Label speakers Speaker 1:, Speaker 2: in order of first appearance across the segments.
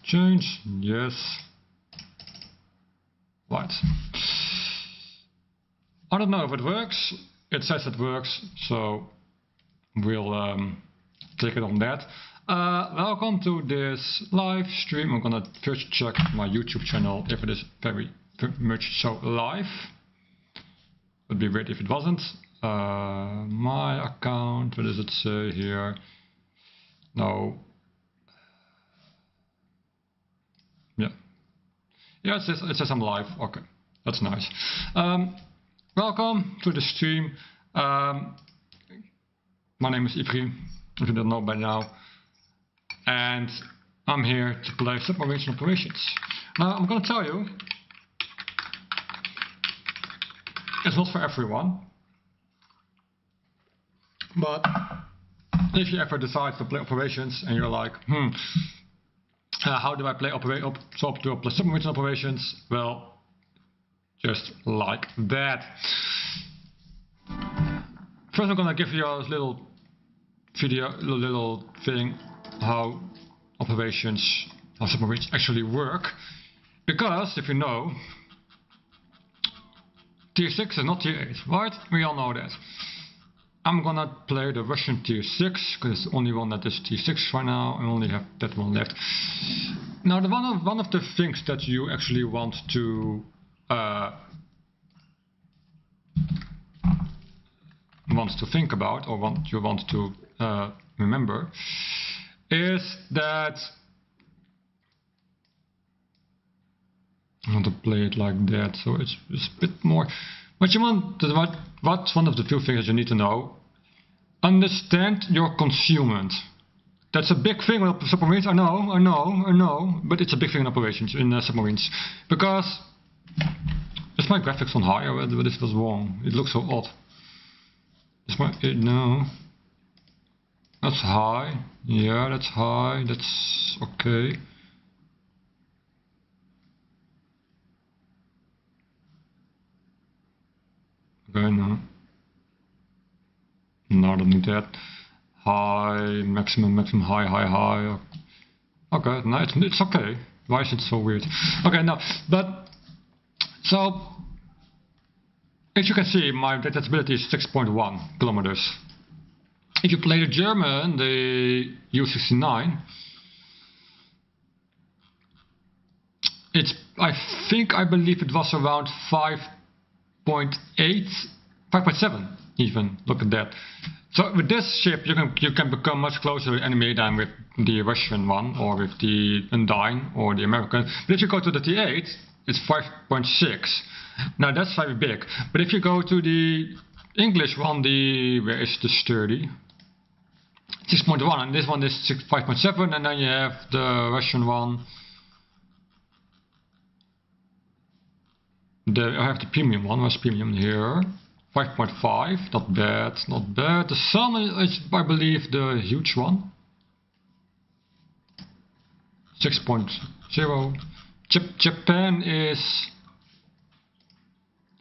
Speaker 1: Change, yes. Right. I don't know if it works. It says it works, so we'll click it on that. Welcome to this live stream. I'm gonna first check my YouTube channel if it is very much so live. Would be weird if it wasn't. My account, what does it say here? No. Yeah, it says I'm live. Okay, that's nice. Welcome to the stream. My name is Ivry, if you don't know by now. And I'm here to play Submarines and Operations. Now, I'm going to tell you, it's not for everyone. But if you ever decide to play Operations and you're like, how do I play Submarines and Operations? Well, just like that. First I'm gonna give you a little video, little thing, how submarines actually work. Because, if you know, tier 6 is not tier 8, right? We all know that. I'm gonna play the Russian tier 6, because it's the only one that is tier 6 right now. I only have that one left. Now, one of the things that you actually want to think about, or you want to remember, is that I want to play it like that, so it's a bit more. What's one of the two things that you need to know? Understand your concealment. That's a big thing in submarines. I know, but it's a big thing in operations in submarines, because is my graphics on high, or this was wrong? It looks so odd. No, that's high. Yeah, that's high. That's okay. Okay, no, I don't need that. High, maximum, high. Okay, no, it's okay. Why is it so weird? Okay, no, but so as you can see, my detectability is 6.1 kilometers. If you play the German, the U69, I believe it was around 5.8, 5.7 even. Look at that. So with this ship, you can become much closer to the enemy than with the Russian one, or with the Undyne, or the American. But if you go to the T8, it's 5.6. Now that's very big. But if you go to the English one, where is the sturdy? 6.1, and this one is 5.7, and then you have the Russian one. I have the premium one. Where's premium here? 5.5, not bad. The Sun is, I believe, the huge one. 6.0. Japan is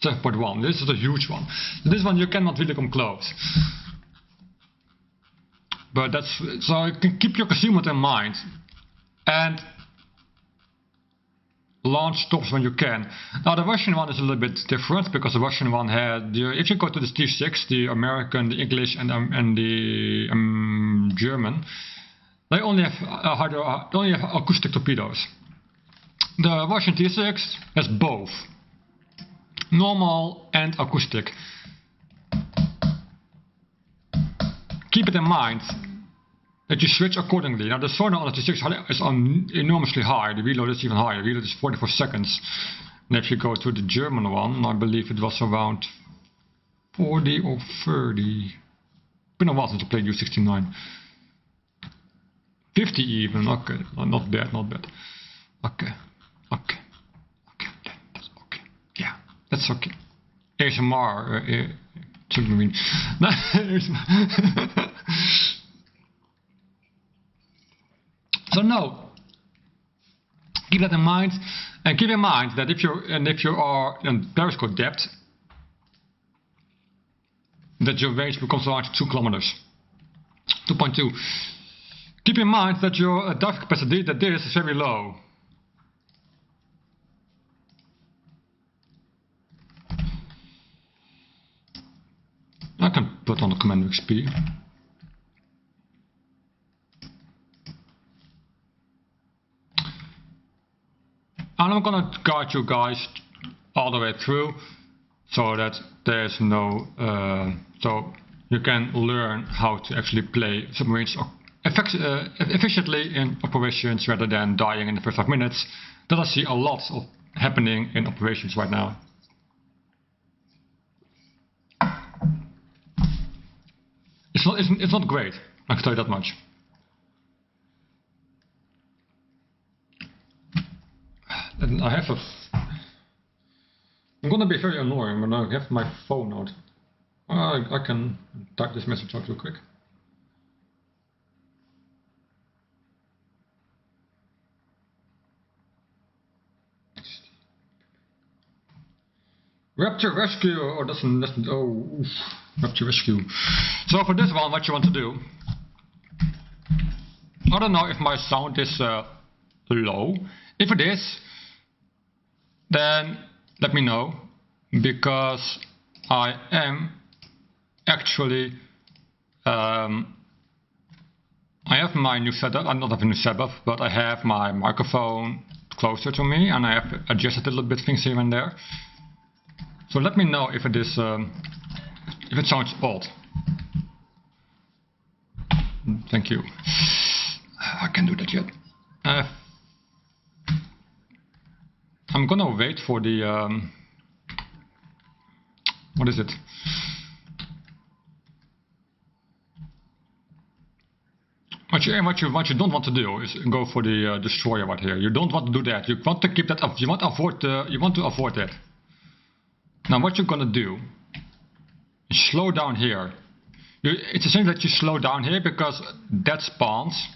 Speaker 1: 7.1. This is the huge one. This one you cannot really come close. But that's so you can keep your concealment in mind and launch stops when you can. Now the Russian one is a little bit different, because the Russian one had if you go to the tier 6, the American, the English, and the German, they only have acoustic torpedoes. The Russian tier 6 has both normal and acoustic. Keep it in mind that you switch accordingly. Now the sonar on the T6 is enormously high. The reload is even higher. The reload is 44 seconds. And if you go to the German one, I believe it was around 40 or 30. Been a while since I played U69. 50 even. Okay, not bad. Okay. That's okay. Yeah, that's okay. ASMR. Submarine. So no, keep that in mind, and keep in mind that if you are in periscope depth, that your range becomes around 2 kilometers, 2.2. Keep in mind that your dive capacity, that this is very low. I can put on the command XP. And I'm gonna guide you guys all the way through, so that there's no, so you can learn how to actually play submarines efficiently in operations rather than dying in the first 5 minutes. That I see a lot of happening in operations right now. It's not great, I can tell you that much. And I have I'm gonna be very annoying when I have my phone out. I can type this message out real quick. Rapture Rescue, oh that's oh, Rapture Rescue. So for this one, what you want to do, I don't know if my sound is low. If it is, then let me know, because I am actually, I have my new setup. I don't have a new setup, but I have my microphone closer to me, and I have adjusted a little bit things here and there. So let me know if it is, if it sounds odd. Thank you. I can't do that yet. I'm gonna wait for the, what is it? What you don't want to do is go for the destroyer right here. You don't want to do that. You want to keep that up. You want to avoid that. Now what you're gonna do is slow down here. It's essentially that you slow down here because that spawns.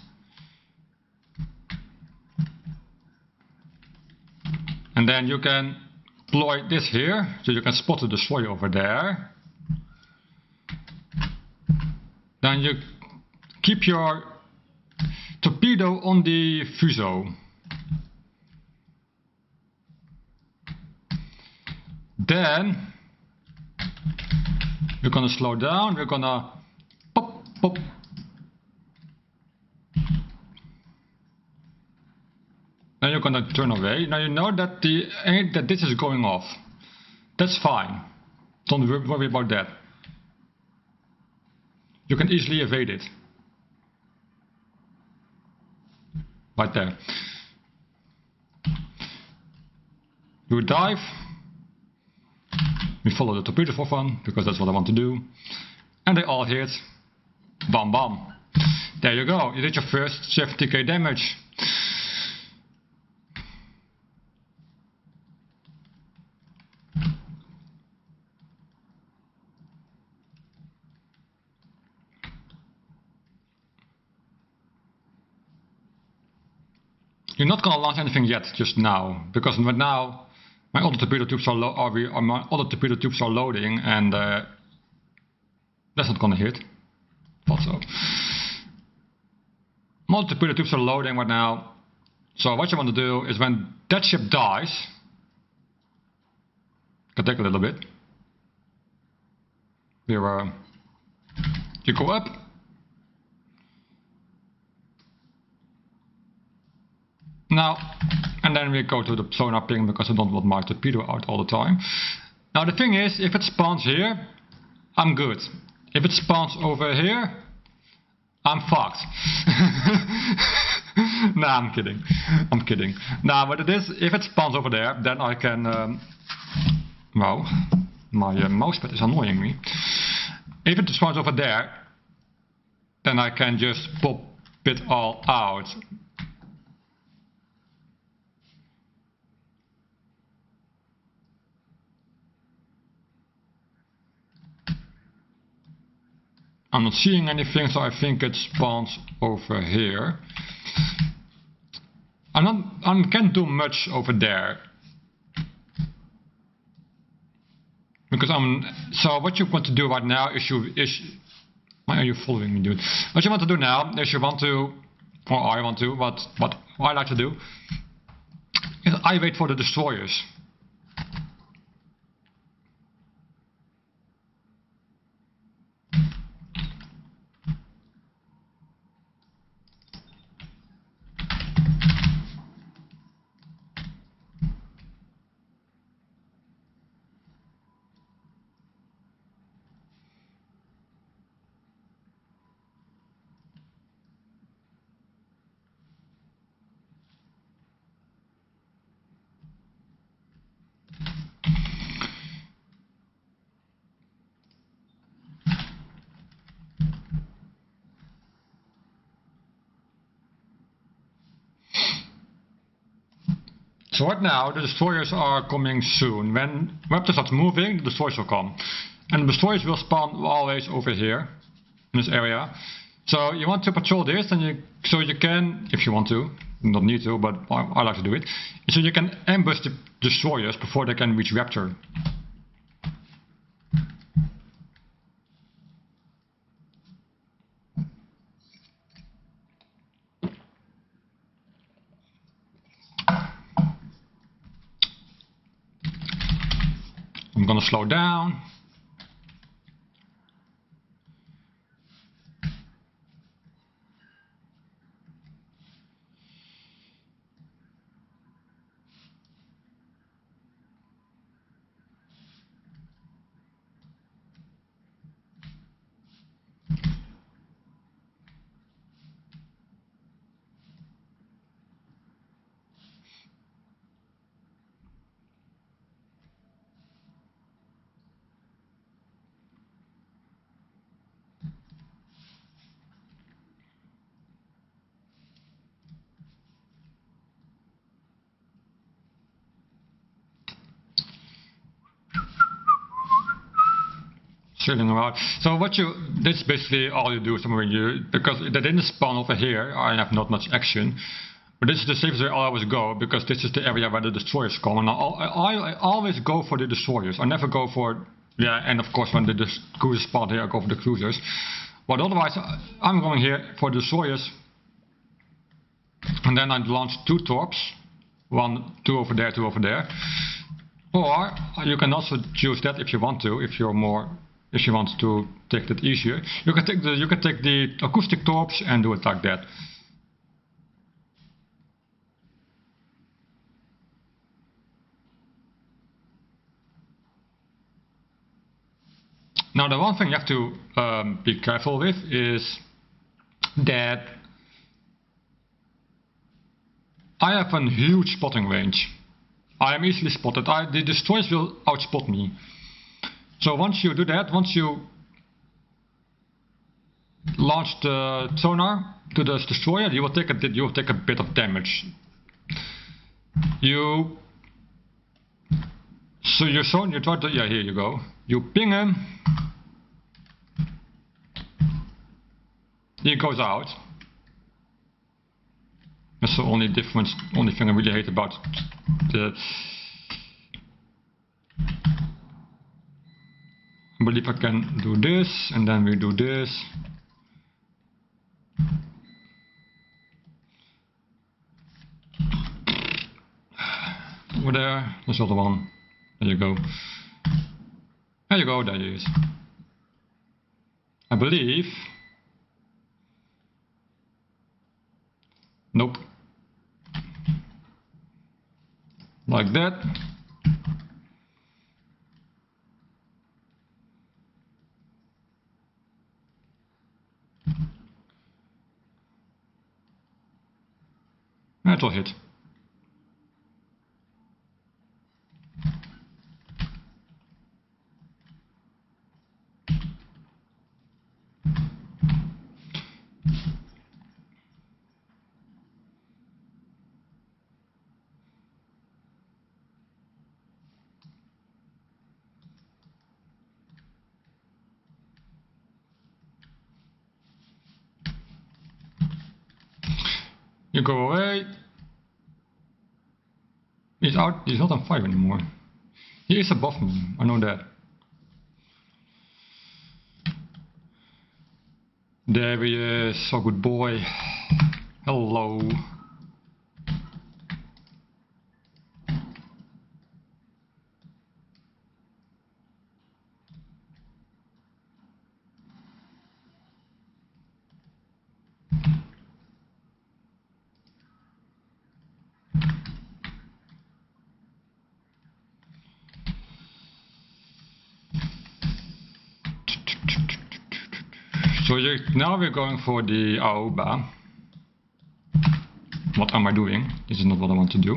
Speaker 1: And then you can deploy this here, so you can spot the destroyer over there. Then you keep your torpedo on the fuso. Then we're gonna slow down, we're gonna pop, pop. Then you're gonna turn away. Now you know that that this is going off. That's fine. Don't worry about that. You can easily evade it. Right there. You dive. We follow the torpedo for fun, because that's what I want to do. And they all hit. Bam bam. There you go. You did your first 70k damage. You're not gonna launch anything yet, just now, because right now my other torpedo tubes are loading, and that's not gonna hit. Thought so. My other torpedo tubes are loading right now. So what you want to do is when that ship dies, can take a little bit. Here, you go up. Now, and then we go to the sonar ping, because I don't want my torpedo out all the time. Now the thing is, if it spawns here, I'm good. If it spawns over here, I'm fucked. Nah, I'm kidding. I'm kidding. Nah, but it is, if it spawns over there, then I can, well, my mousepad is annoying me. If it spawns over there, then I can just pop it all out. I'm not seeing anything, so I think it spawns over here. I can't do much over there. Because so what you want to do right now is why are you following me, dude? What you want to do now is you want to or I want to, but what I like to do is I wait for the destroyers. So right now the destroyers are coming soon. When Raptor starts moving, the destroyers will come. And the destroyers will spawn always over here, in this area. So you want to patrol this, and so you can, if you want to, not need to, but I like to do it. So you can ambush the destroyers before they can reach Raptor. I'm gonna slow down. Sailing around. So this is basically all you do submarine, because they didn't spawn over here, I have not much action. But this is the safest way I always go, because this is the area where the destroyers come, and I always go for the destroyers. I never go for, and of course when the cruisers spawn here, I go for the cruisers. But otherwise, I'm going here for the destroyers, and then I launch 2 torps, 2 over there, 2 over there. Or you can also choose that if you want to, if you want to take that easier. You can take the acoustic torps and do it like that. Now the one thing you have to be careful with is that I have a huge spotting range. I am easily spotted. The destroyers will outspot me. So once you do that, once you launch the sonar to the destroyer, you will take a bit of damage. You try to, here you go. You ping him. He goes out. That's the only thing I really hate about I believe I can do this, and then we do this. Over there, there's the other one. There you go. There you go, there he is. I believe. Nope. Like that. That'll hit. You go away. He's out. He's not on fire anymore. He is above me. I know that. There he is. So good boy. Hello. So now we're going for the Aoba. What am I doing? This is not what I want to do.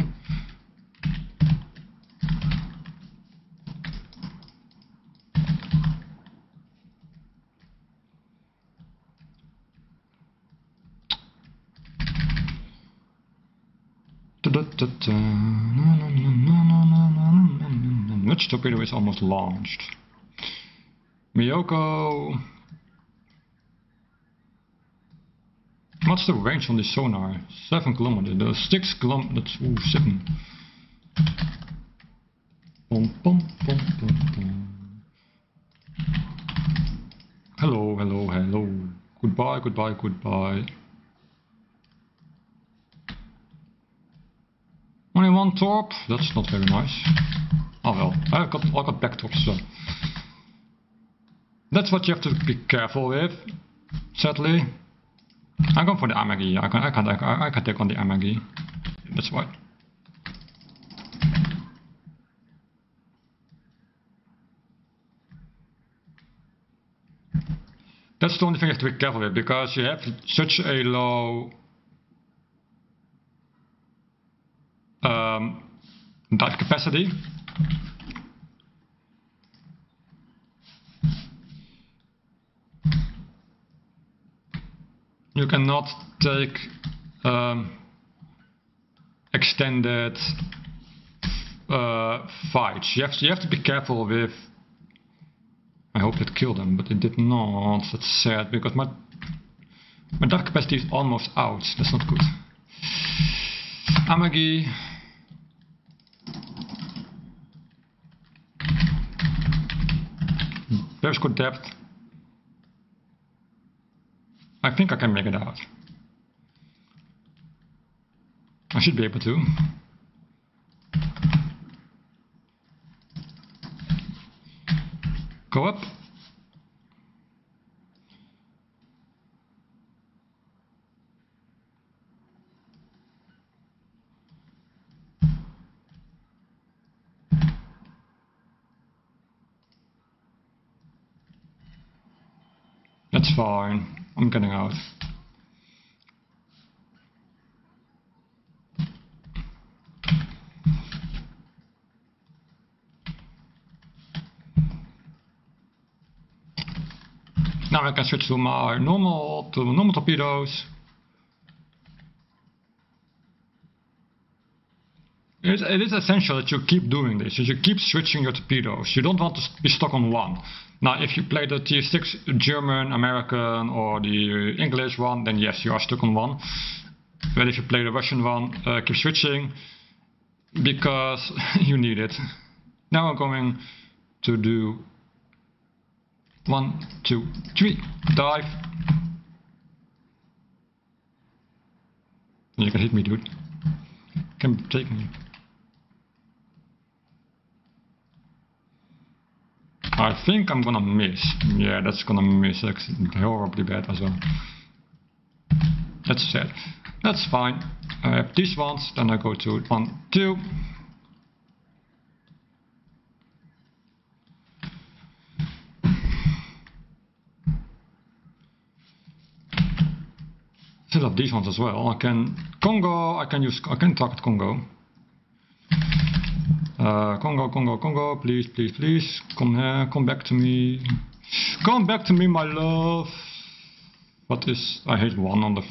Speaker 1: Which torpedo is almost launched? Miyoko. What's the range on this sonar? 7 kilometers. There's 6 kilometers. Ooh, 7. Pom, pom, pom, pom, pom. Hello, hello, hello. Goodbye, goodbye, goodbye. Only 1 torp? That's not very nice. Oh well, I got back torps, so. That's what you have to be careful with, sadly. I'm going for the Amagi. I can take on the Amagi. That's why. That's the only thing you have to be careful with, because you have such a low dive capacity. You cannot take extended fights. You have to be careful with. I hope it killed them, but it did not. That's sad, because my dive capacity is almost out. That's not good. Amagi. There's good depth. I think I can make it out. I should be able to. Go up. That's fine. I'm getting out. Now I can switch to my normal torpedoes. It is essential that you keep doing this, that you keep switching your torpedoes. You don't want to be stuck on one. Now if you play the Tier 6 German, American or the English one, then yes, you are stuck on one. But if you play the Russian one, keep switching, because you need it. Now I'm going to do 1, 2, 3, dive. You can hit me, dude. Can take me. I think I'm gonna miss. Yeah, that's gonna miss. That's horribly bad as well. That's sad. That's fine. I have these ones, then I go to 1, 2. Still have these ones as well. I can target Congo. Congo, please, please, please, come here, come back to me. Come back to me, my love. What is, I hit 1 on the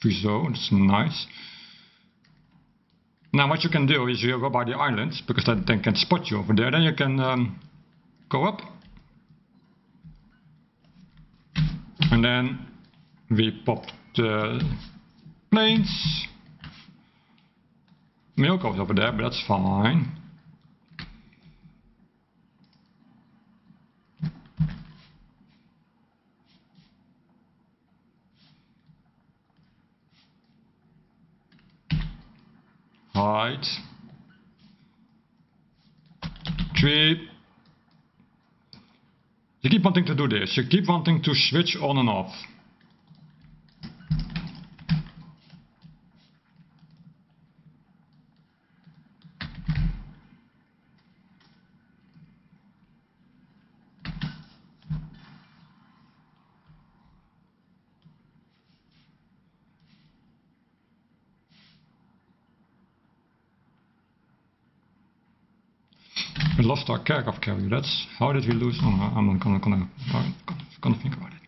Speaker 1: free zone, it's nice. Now what you can do is you go by the islands, because they can spot you over there, then you can go up. And then we pop the planes. Miyoko's over there, but that's fine. died. 3. You keep wanting to do this. You keep wanting to switch on and off. We lost our Kharkov carrier. That's how did we lose? Oh, I'm gonna think about it.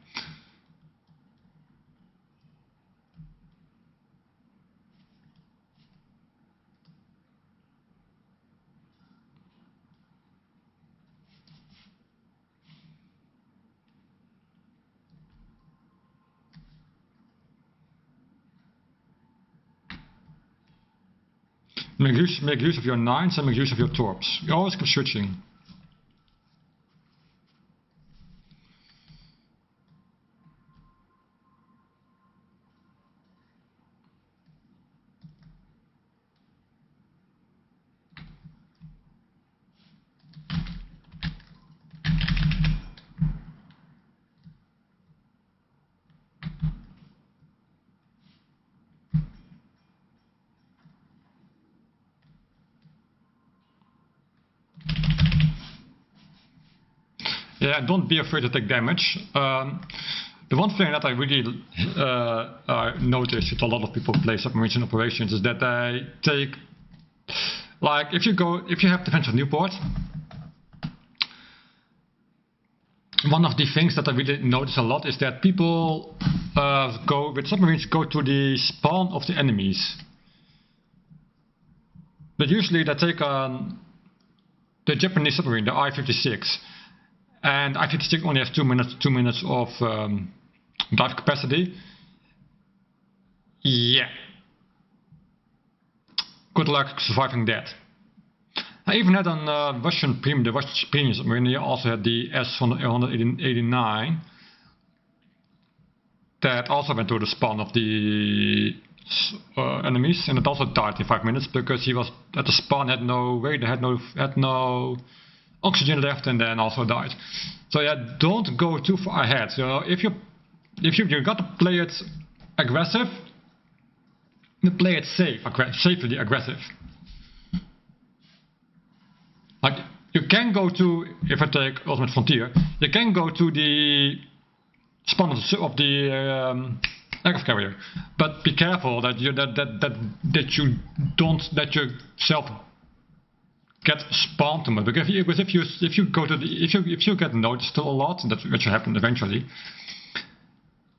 Speaker 1: Make use of your 9s and make use of your torps. You always keep switching. Yeah, don't be afraid to take damage. The one thing that I really noticed with a lot of people play submarines in operations is that they take, like, if you have defensive Newport, one of the things that I really notice a lot is that people with submarines go to the spawn of the enemies. But usually they take the Japanese submarine, the I-56. And I-56 only has 2 minutes of dive capacity. Yeah. Good luck surviving that. I even had a Russian premium, the Russian premium submarine. They also had the S-189 that also went to the spawn of the enemies, and it also died in 5 minutes because he was at the spawn, had no oxygen left, and then also died. So yeah, don't go too far ahead. So if you got to play it aggressive, you play it safely aggressive. Like you can go to, if I take Ultimate Frontier, you can go to the spawn of the aircraft carrier, but be careful that you yourself get spawned too much, because if you get noticed a lot, that which will happen eventually,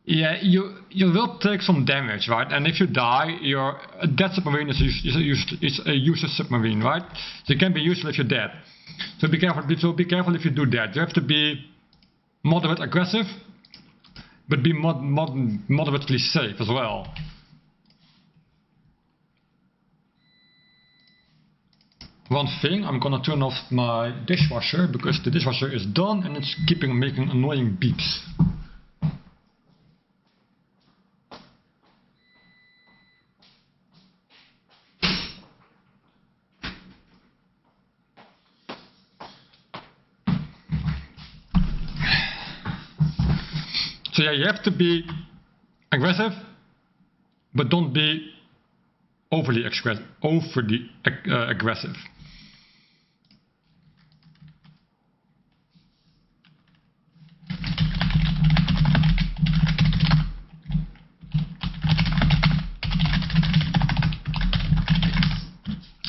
Speaker 1: yeah, you will take some damage, right? And if you die, that submarine is a useless submarine, right? So it can be useful if you're dead. So be careful. Be careful if you do that. You have to be moderate aggressive, but be moderately safe as well. One thing, I'm gonna turn off my dishwasher because the dishwasher is done and it's making annoying beeps. So yeah, you have to be aggressive, but don't be overly aggressive.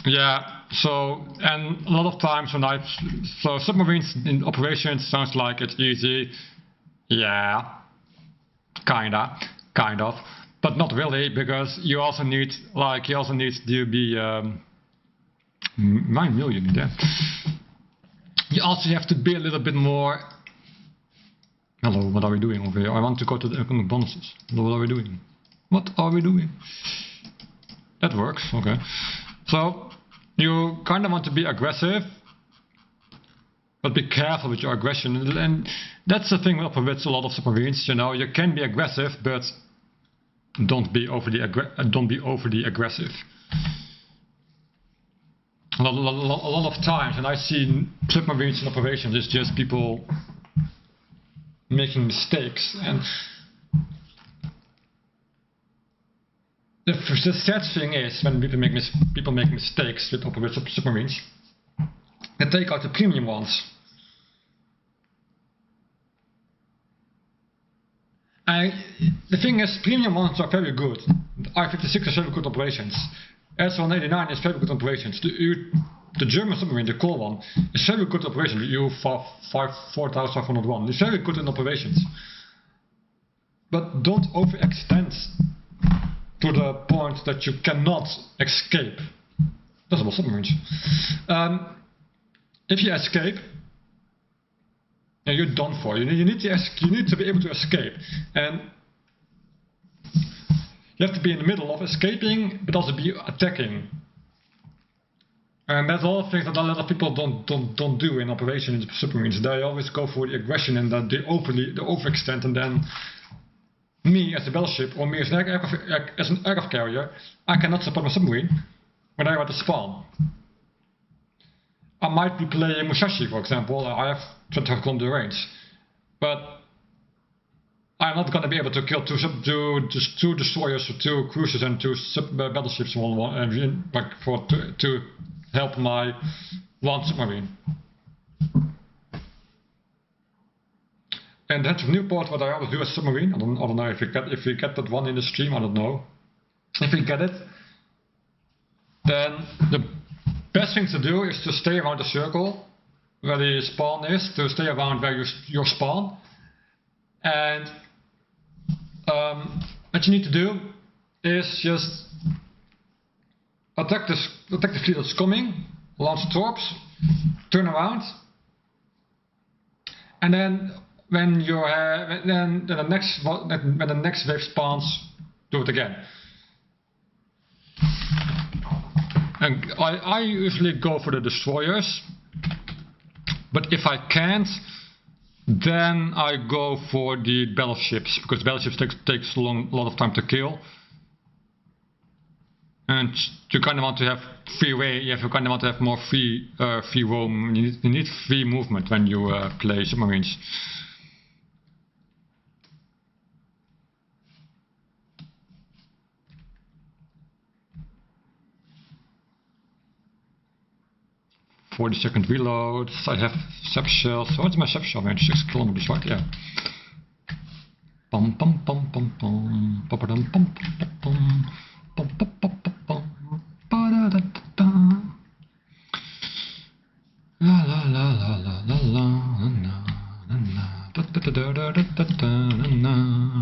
Speaker 1: Yeah, so, and a lot of times so submarines in operations sounds like it's easy. Yeah, kind of, but not really, because you also need to be 9 million. Yeah. You also have to be a little bit more. Hello, what are we doing over here? I want to go to the economic bonuses. What are we doing? What are we doing? That works. Okay. So you kind of want to be aggressive, but be careful with your aggression. And that's the thing with a lot of submarines. You know, you can be aggressive, but don't be overly aggressive. a lot of times, and I see submarines in operations, it's just people making mistakes. And the sad thing is, when people make mistakes with submarines, they take out the premium ones. And the thing is, premium ones are very good. The I-56 is very good operations. S-189 is very good operations. The German submarine, the Coal one, is very good operation. The U-4501 is very good in operations. But don't overextend to the point that you cannot escape. That's about submarines. If you escape, you're done for. You need to be able to escape, and you have to be in the middle of escaping, but also be attacking. And that's all things that a lot of people don't do in operation in submarines. They always go for the aggression, and they overextend, and then me as a battleship or me as an aircraft carrier, I cannot support my submarine when I'm at the spawn. I might be playing Musashi, for example. I have 25 kilometer range, but I'm not going to be able to kill two destroyers, 2 cruisers, and 2 battleships to help my 1 submarine. And that's Newport, what I always do as submarine. I don't know if you get that one in the stream. I don't know. If you get it, then the best thing to do is to stay around the circle where the spawn is, to stay around where your spawn. And what you need to do is just attack the fleet that's coming, launch torps, turn around, and then when the next wave spawns, do it again. And I usually go for the destroyers, but if I can't, then I go for the battleships, because battleships takes a lot of time to kill, and you kind of want to have you kind of want to have more free roam. You need free movement when you play submarines. "40-second reload." I have sub shells. What's my sub shell range? 6 kilometers, right? Yeah. Bum bum bum bum bum. Bum bum bum bum bum bum bum bum. Ba da da da. La la la la la la la la la la. Da da da da da da da da na na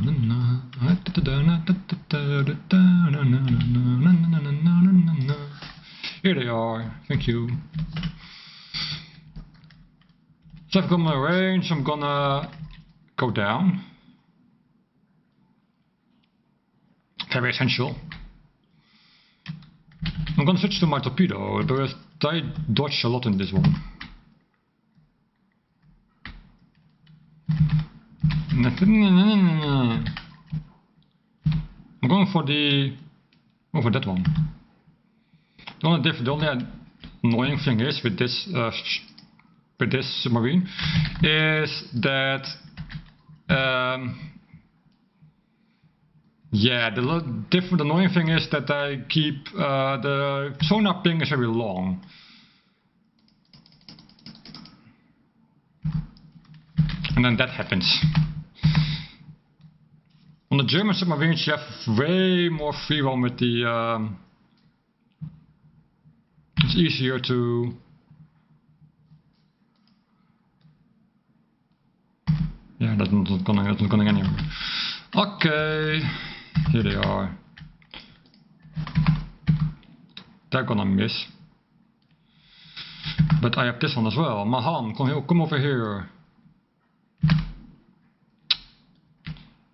Speaker 1: na na. Da da da da da da da da na na na na na na na. Here they are. Thank you. So I've got my range, I'm gonna go down. Very essential. I'm gonna switch to my torpedo, because I dodge a lot in this one. I'm going for that one. The only annoying thing is with this submarine is that the annoying thing is that I keep the sonar ping is very long, and then that happens. On the German submarines you have way more free roam with the it's easier to that's not going anywhere. Okay, here they are. They're gonna miss. But I have this one as well. Mahan, come over here.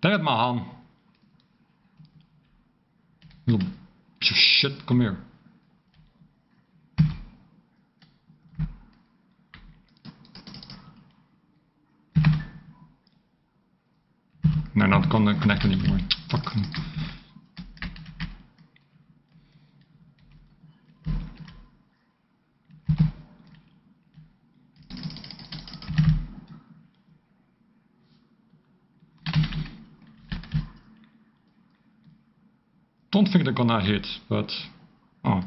Speaker 1: Damn it, Mahan. Little piece of shit, come here. No, not gonna connect anymore. Fuck. don't think they're gonna hit, but oh.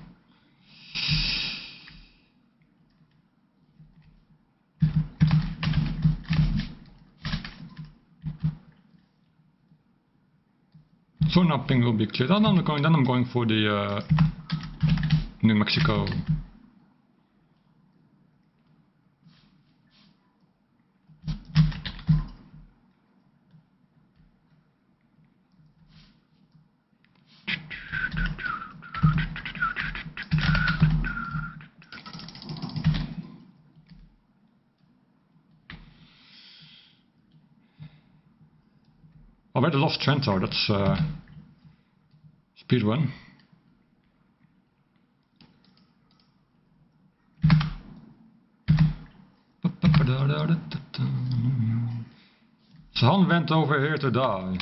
Speaker 1: So nothing will be cleared. Then I'm going for the New Mexico. Already lost Trento, that's speed run. So Han went over here to die.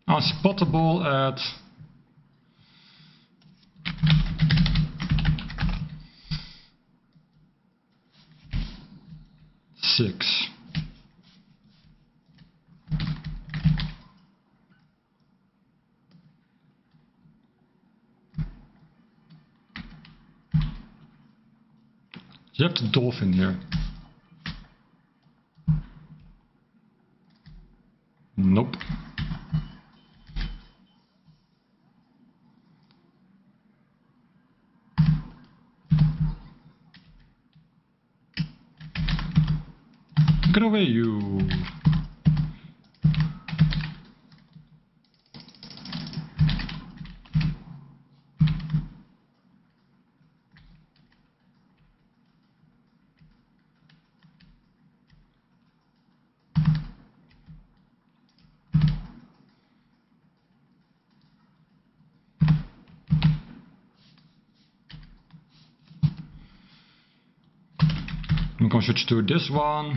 Speaker 1: Unspottable at 6. You have the dolphin here. Nope. Get away, you. I'm going to switch to this one.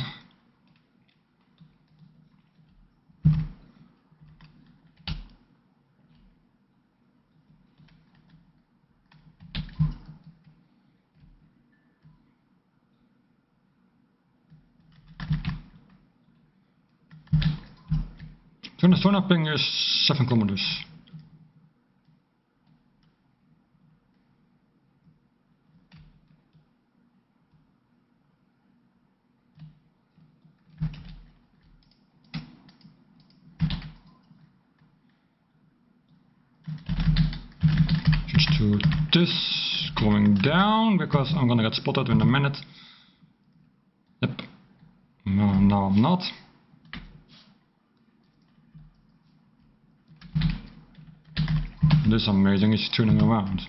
Speaker 1: So the sonar ping is 7 kilometers. Switch to this, going down because I'm gonna get spotted in a minute. Yep. No, I'm not. This is amazing, he's turning around.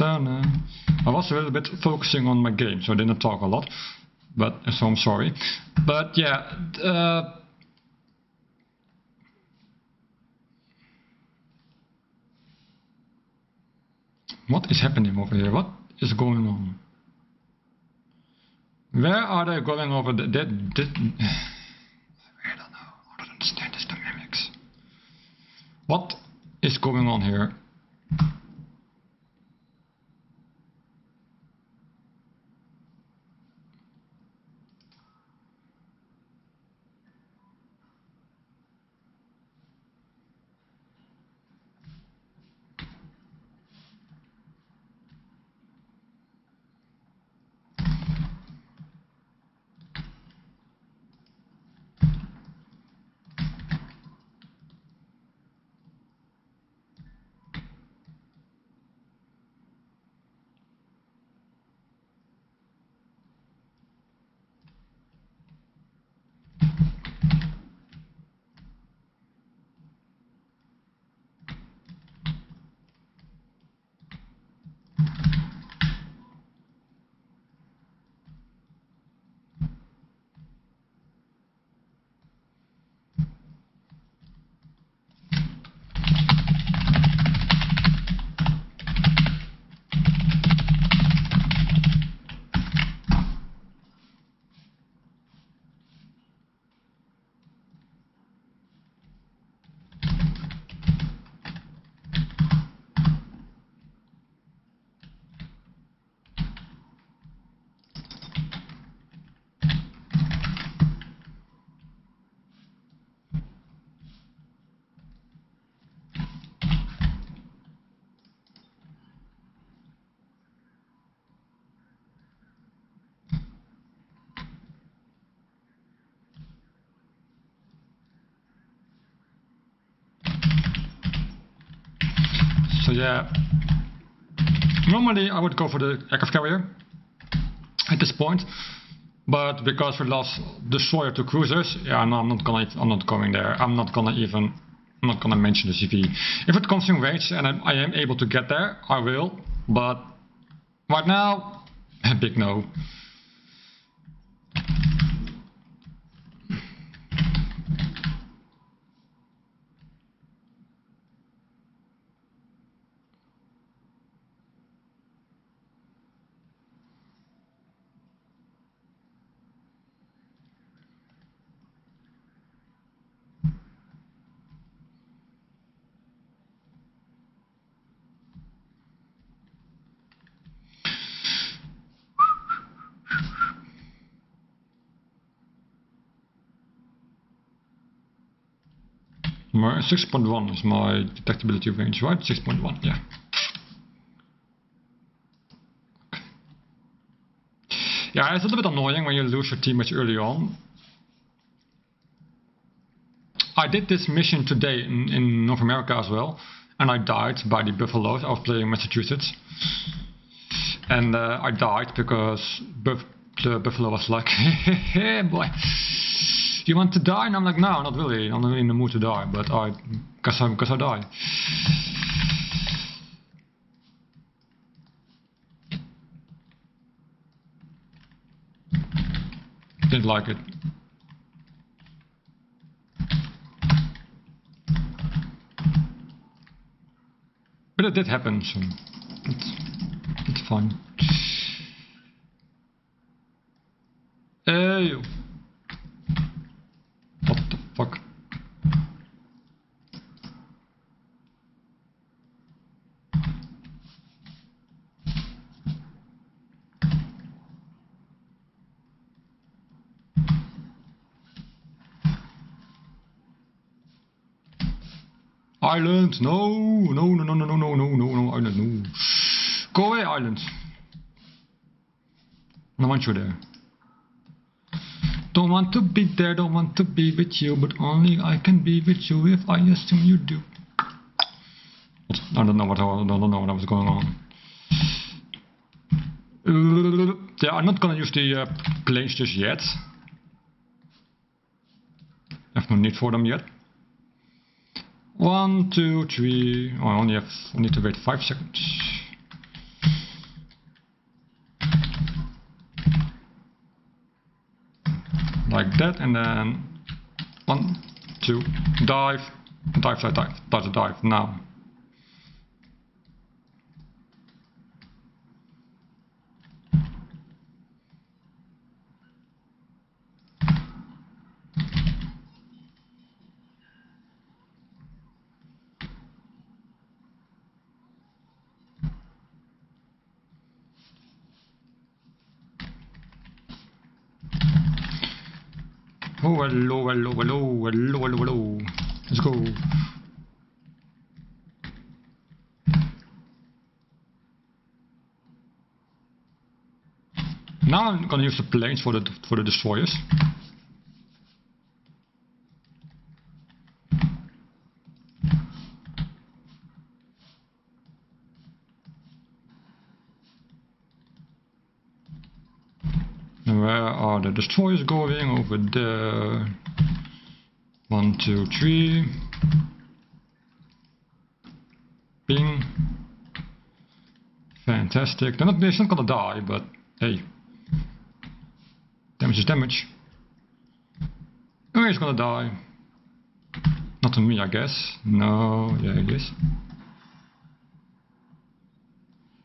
Speaker 1: I was a little bit focusing on my game, so I didn't talk a lot, but so I'm sorry. But yeah, what is happening over here? What is going on? Where are they going over the... I don't know. I don't understand this dynamics. What is going on here? So yeah, normally I would go for the aircraft carrier at this point, but because we lost destroyer to cruisers, yeah, no, I'm not going there. I'm not gonna mention the CV. If it comes in range and I am able to get there, I will. But right now, a big no. My 6.1 is my detectability range, right? 6.1, yeah. Okay. Yeah, it's a little bit annoying when you lose your teammates early on. I did this mission today in North America as well, and I died by the buffaloes. I was playing Massachusetts, and I died because the buffalo was like, hey boy, you want to die? And I'm like, no, not really. I'm not in the mood to die, but because I died. Didn't like it. But it did happen, so it's fine. Hey! What the fuck? Island, no, island, no. Go away, island. I don't want you there. Don't want to be there, don't want to be with you, but only I can be with you if I assume you do. I don't know what I was going on. Yeah, I'm not gonna use the planes just yet. I have no need for them yet. 1, 2, 3. Oh, I need to wait 5 seconds. Like that, and then 1, 2, dive, dive now. Oh, hello, hello, hello, hello, hello, hello. Let's go. Now I'm gonna use the planes for the destroyers. And where are the destroyers going? Over there. 1, 2, 3. Ping. Fantastic. They're not gonna die, but hey. Damage is damage. Oh, he's gonna die. Not to me, I guess. No, yeah, he is.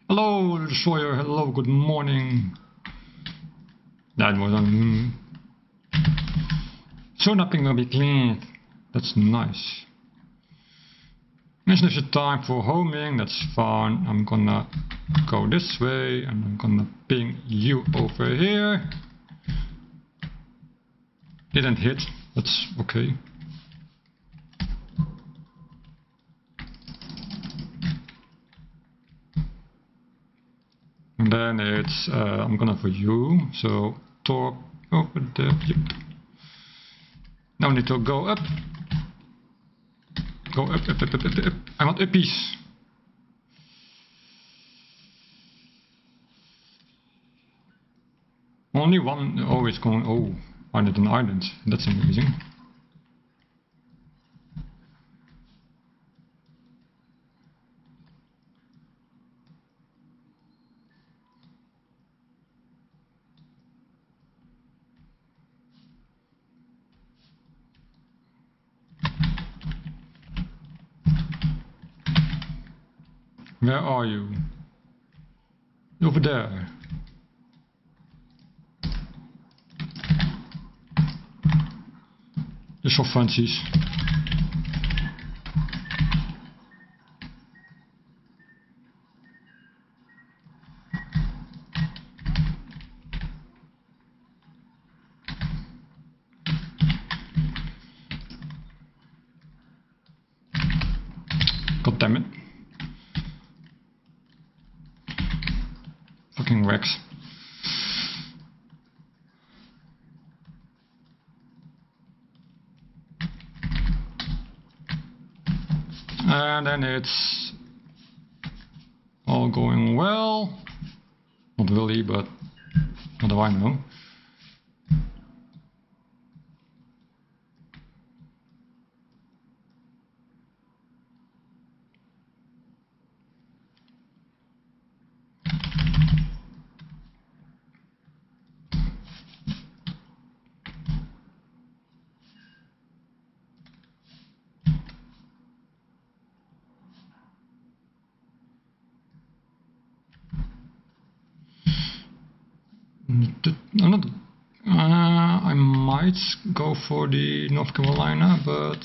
Speaker 1: Hello, destroyer. Hello, good morning. That was on. So nothing will be cleaned. That's nice. Mention if it's time for homing. That's fine. I'm gonna go this way and I'm gonna ping you over here. Didn't hit. That's okay. And then it's I'm gonna for you. So torp over there. Yep. Now we need to go up. Go up, up, up, up, up, up. I want uppies. Only one always going. Oh, island and island. That's amazing. Where are you? Over there. Just for fancies. God damn it. Fucking Rex. And then it's all going well. Not really, but what do I know? I might go for the North Carolina, but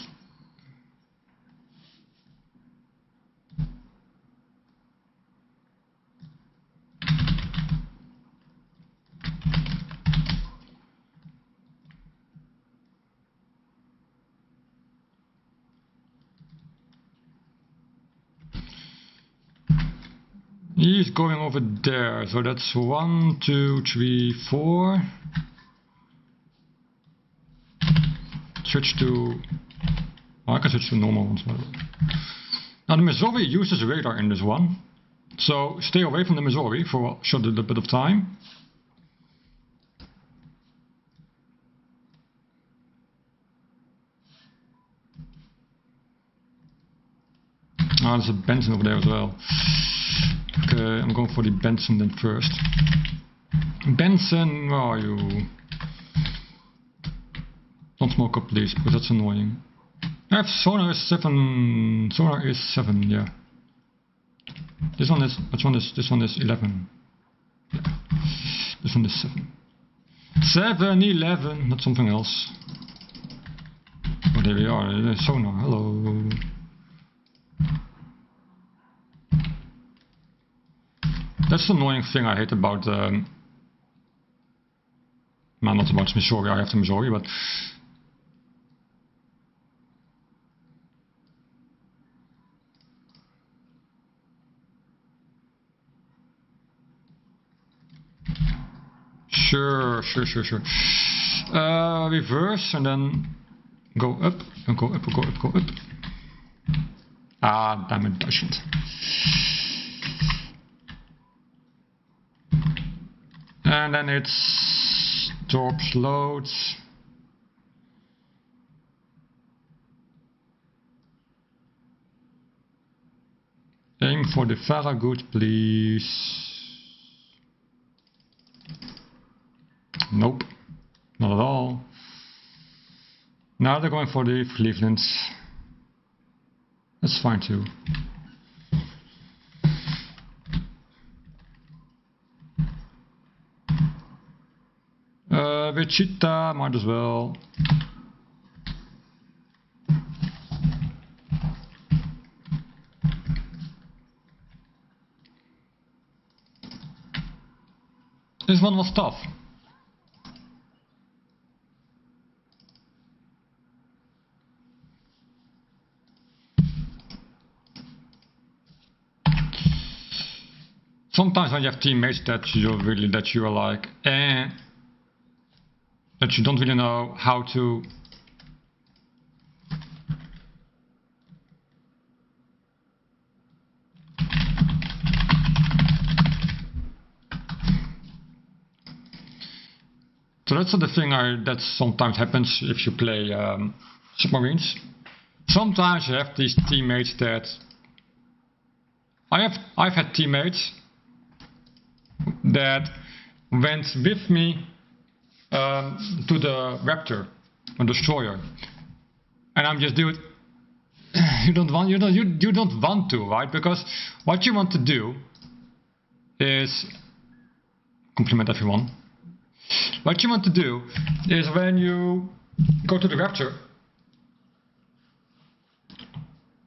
Speaker 1: he's going over there, so that's 1, 2, 3, 4. Switch to... Oh, I can switch to normal ones. Now the Missouri uses radar in this one, so stay away from the Missouri for a short little bit of time. Ah, there's a Benson over there as well. Okay, I'm going for the Benson then first. Benson, where are you? Don't smoke up please, because that's annoying. I have sonar is 7. Sonar is 7, yeah. This one is, which one is, this one is 11. Yeah. This one is 7. 7, 11, not something else. Oh, there we are, there's sonar, hello. That's the annoying thing I hate about, well, not about Missouri, I have the Missouri, but Sure. Reverse and then go up and go up. Ah, damn it, doesn't. And then it stops loads. Aim for the Farragut, please. Nope, not at all. Now they're going for the Clevelands. That's fine too. Wichita, might as well. This one was tough. Sometimes when you have teammates that you are like, that you don't really know how to So that's the thing that sometimes happens if you play submarines. Sometimes you have these teammates that I've had teammates that went with me to the Raptor, or destroyer, and I'm just, dude, you don't want to, right? Because what you want to do is compliment everyone. What you want to do is when you go to the Raptor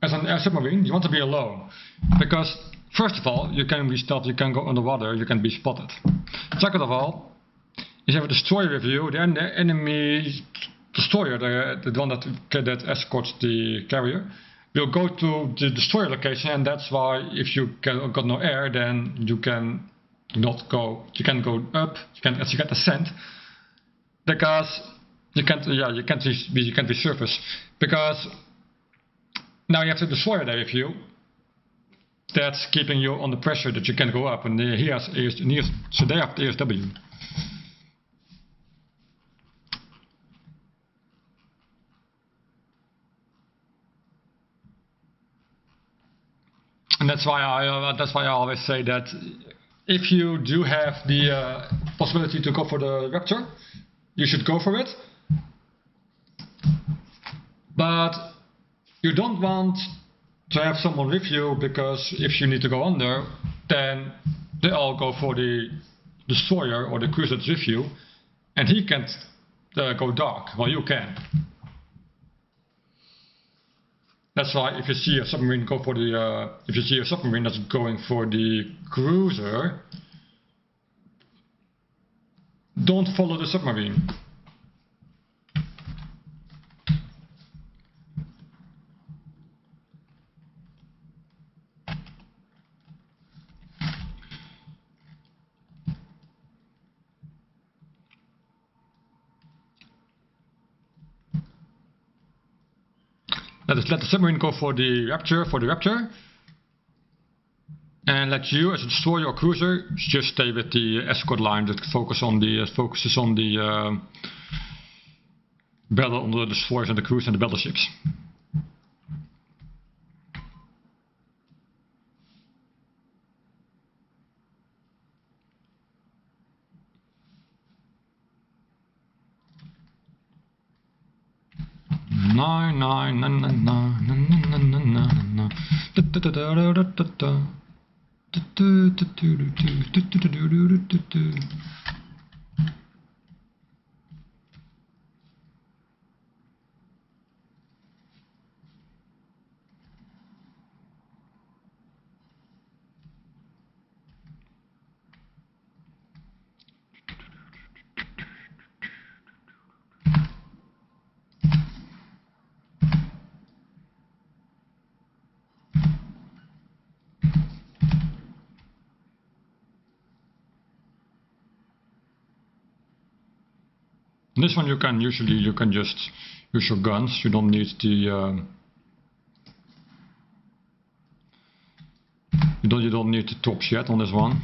Speaker 1: as an air submarine, you want to be alone, because first of all, you can be stealth, you can go underwater, you can be spotted. Second of all, if you have a destroyer with you, the enemy destroyer, the one that escorts the carrier, will go to the destroyer location, and that's why if you got no air, then you can not go. You can go up. You can't ascend because you can't. Yeah, you can't be surface because now you have the destroyer there with you. That's keeping you under pressure that you can go up, and so they have ASW. And that's why I always say that if you do have the possibility to go for the Raptor, you should go for it. But you don't want to have someone with you, because if you need to go under, then they all go for the destroyer or the cruiser that's with you, and he can't go dark. Well, you can. That's why if you see a submarine go for the, if you see a submarine that's going for the cruiser, don't follow the submarine. Let the submarine go for the Raptor, and let you, as a destroyer or cruiser, just stay with the escort line that focuses on the battle on the destroyers and the cruisers and the battleships. This one you can just use your guns. You don't need the you don't need the tops yet on this one.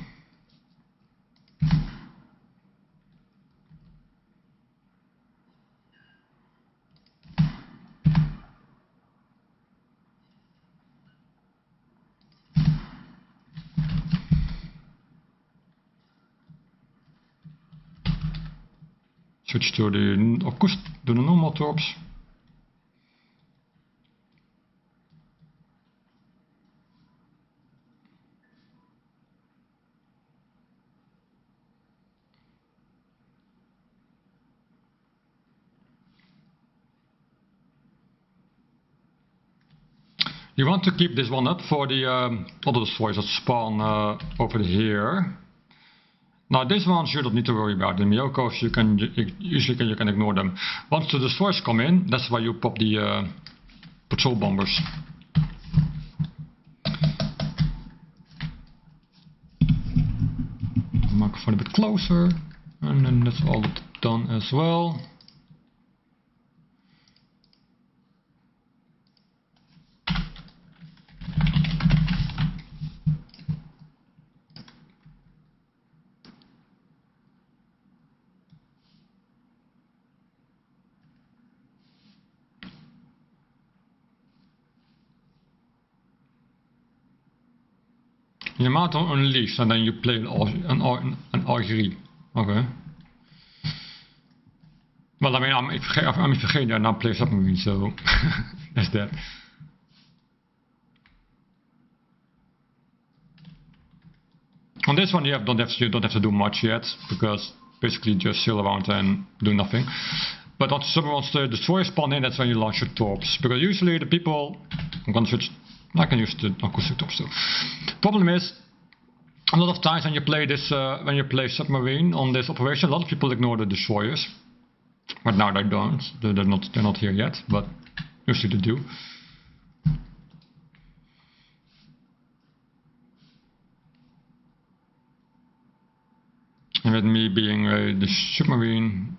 Speaker 1: Switch to the, of course, to the normal tops. You want to keep this one up for the other destroyers that spawn over here. Now these ones you don't need to worry about. The Miyokos you can ignore them. Once the destroyers come in, that's why you pop the patrol bombers. Microphone a bit closer, and then that's all done as well. Je maakt dan unleash and then you play an archery. Okay. Well, I mean, I'm forgetting I now play submarines, so that's that. On this one, you don't have to do much yet, because basically just sail around and do nothing. But once the destroyers spawn in, that's when you launch your torps. Because usually the people, I'm gonna switch. I can use the acoustic torps too. Problem is, a lot of times when you play this, when you play submarine on this operation, a lot of people ignore the destroyers. But now they don't. They're not here yet, but usually they do. And with me being the submarine,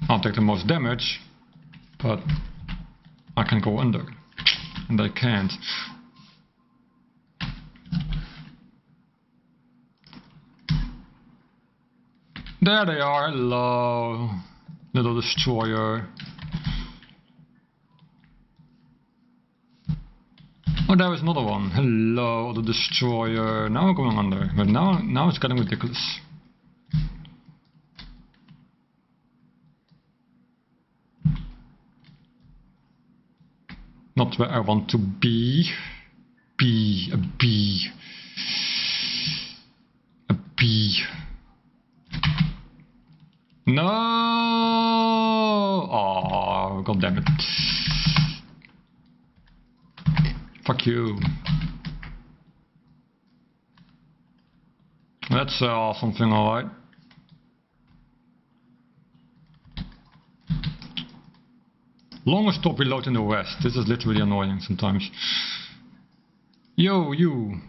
Speaker 1: I'll take the most damage, but I can go under, and they can't. There they are, hello, little destroyer. Oh, there is another one, hello, the destroyer. Now we're going under, but now it's getting ridiculous. Not where I want to be. A bee. No! Oh, god damn it. Fuck you. That's something, alright. Longest stop reload in the west. This is literally annoying sometimes. Yo, you.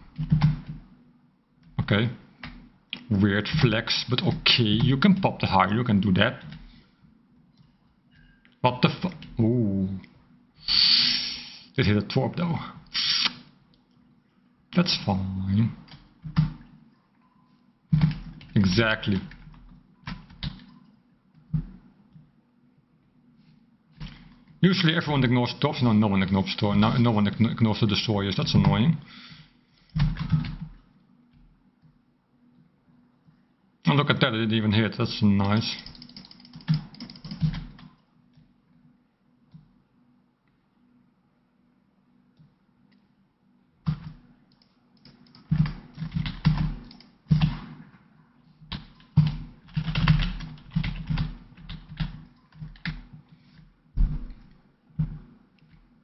Speaker 1: Okay. Weird flex, but okay. You can pop the high, you can do that. What the fuck? Ooh. Did hit a torp though. That's fine. Exactly. Usually everyone ignores torps. No one ignores torps. No one ignores the destroyers. That's annoying. And look at that, it didn't even hit. That's nice.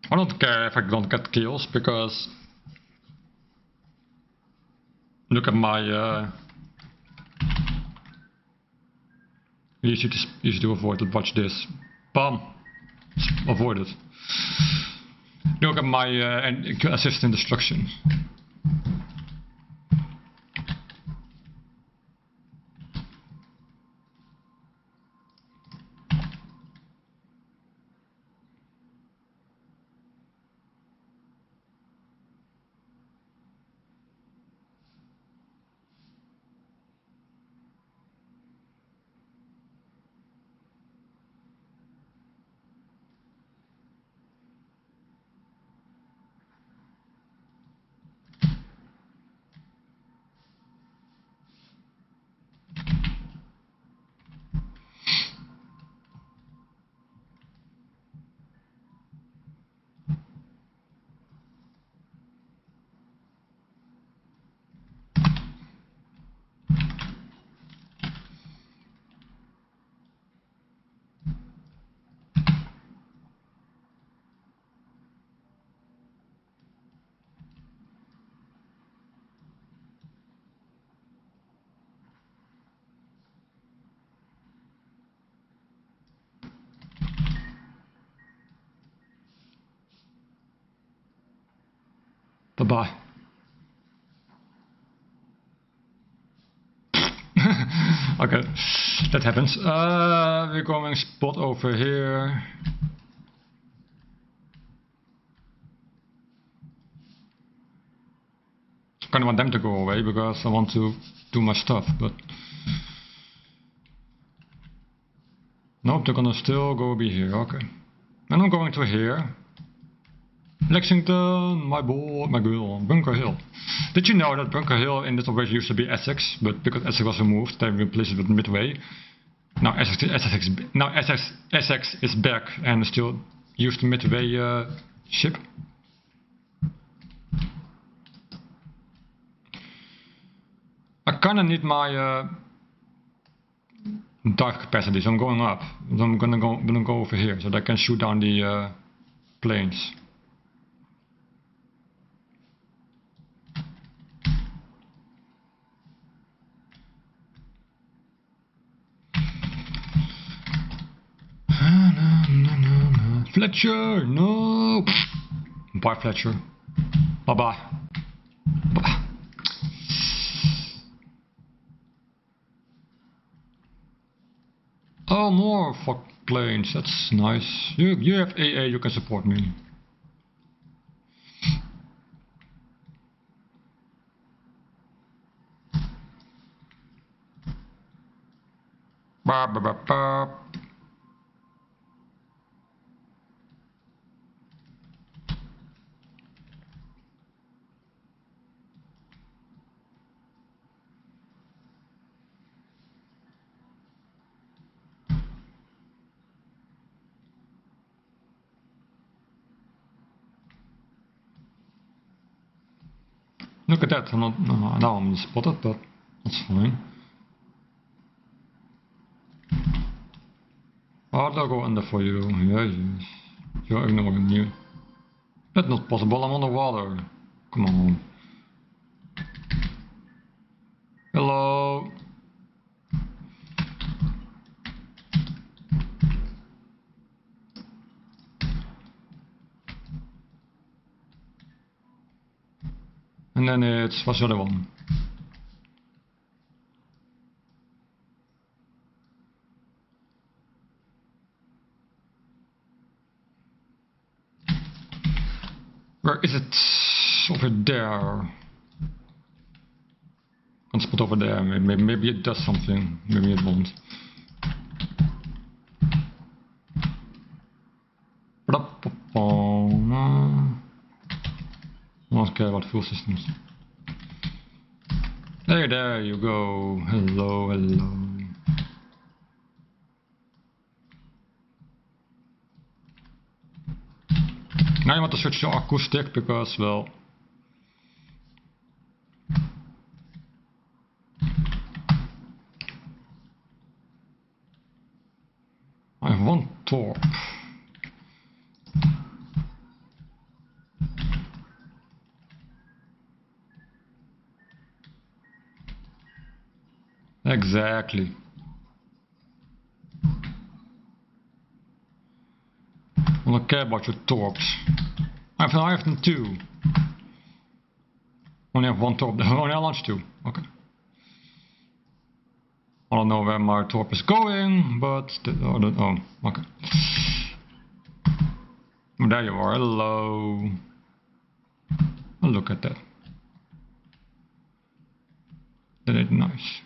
Speaker 1: I don't care if I don't get kills, because look at my easy to avoid it. Watch this. Bam! Avoid it. Look at my assist in destruction. Bye-bye. Okay, that happens. We're going spot over here. I kind of want them to go away because I want to do my stuff, but nope, they're gonna still go be here. Okay, and I'm going to here. Lexington, my boy, my girl, Bunker Hill. Did you know that Bunker Hill in this always used to be Essex, but because Essex was removed, they replaced it with Midway. Now Essex is back and still used the Midway ship. I kinda need my dive capacity, so I'm going up. I'm gonna go over here so that I can shoot down the planes. Fletcher, no! Bye, Fletcher. Bye-bye. Bye-bye. Oh, more fuck planes. That's nice. You have AA. You can support me. Ba ba ba ba. Look at that, I'm not, no, now I'm spotted, but that's fine. Oh, they'll go under for you, yes. You're ignoring me. That's not possible, I'm underwater. Come on. Hello. And then it's, what's the other one? Where is it? Over there. Can't spot over there, maybe it does something, maybe it won't. I don't care about fuel systems. Hey, there you go. Hello, hello. Now you want to switch to acoustic because, well, I have one torp. Exactly. I don't care about your torps. I have them too. Only have one torp. Only I launched two. Okay. I don't know where my torp is going, but oh, okay. There you are. Hello. Oh, look at that. That is nice.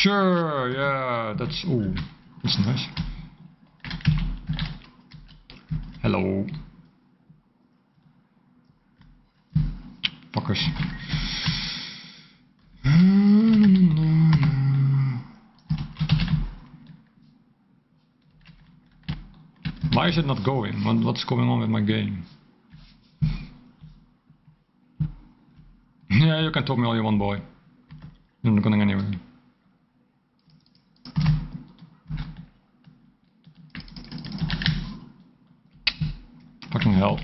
Speaker 1: Sure, yeah, that's, ooh, that's nice. Hello. Fuckers. Why is it not going? What's going on with my game? Yeah, you can talk me all you want, boy. I'm not going anywhere. Fucking hell.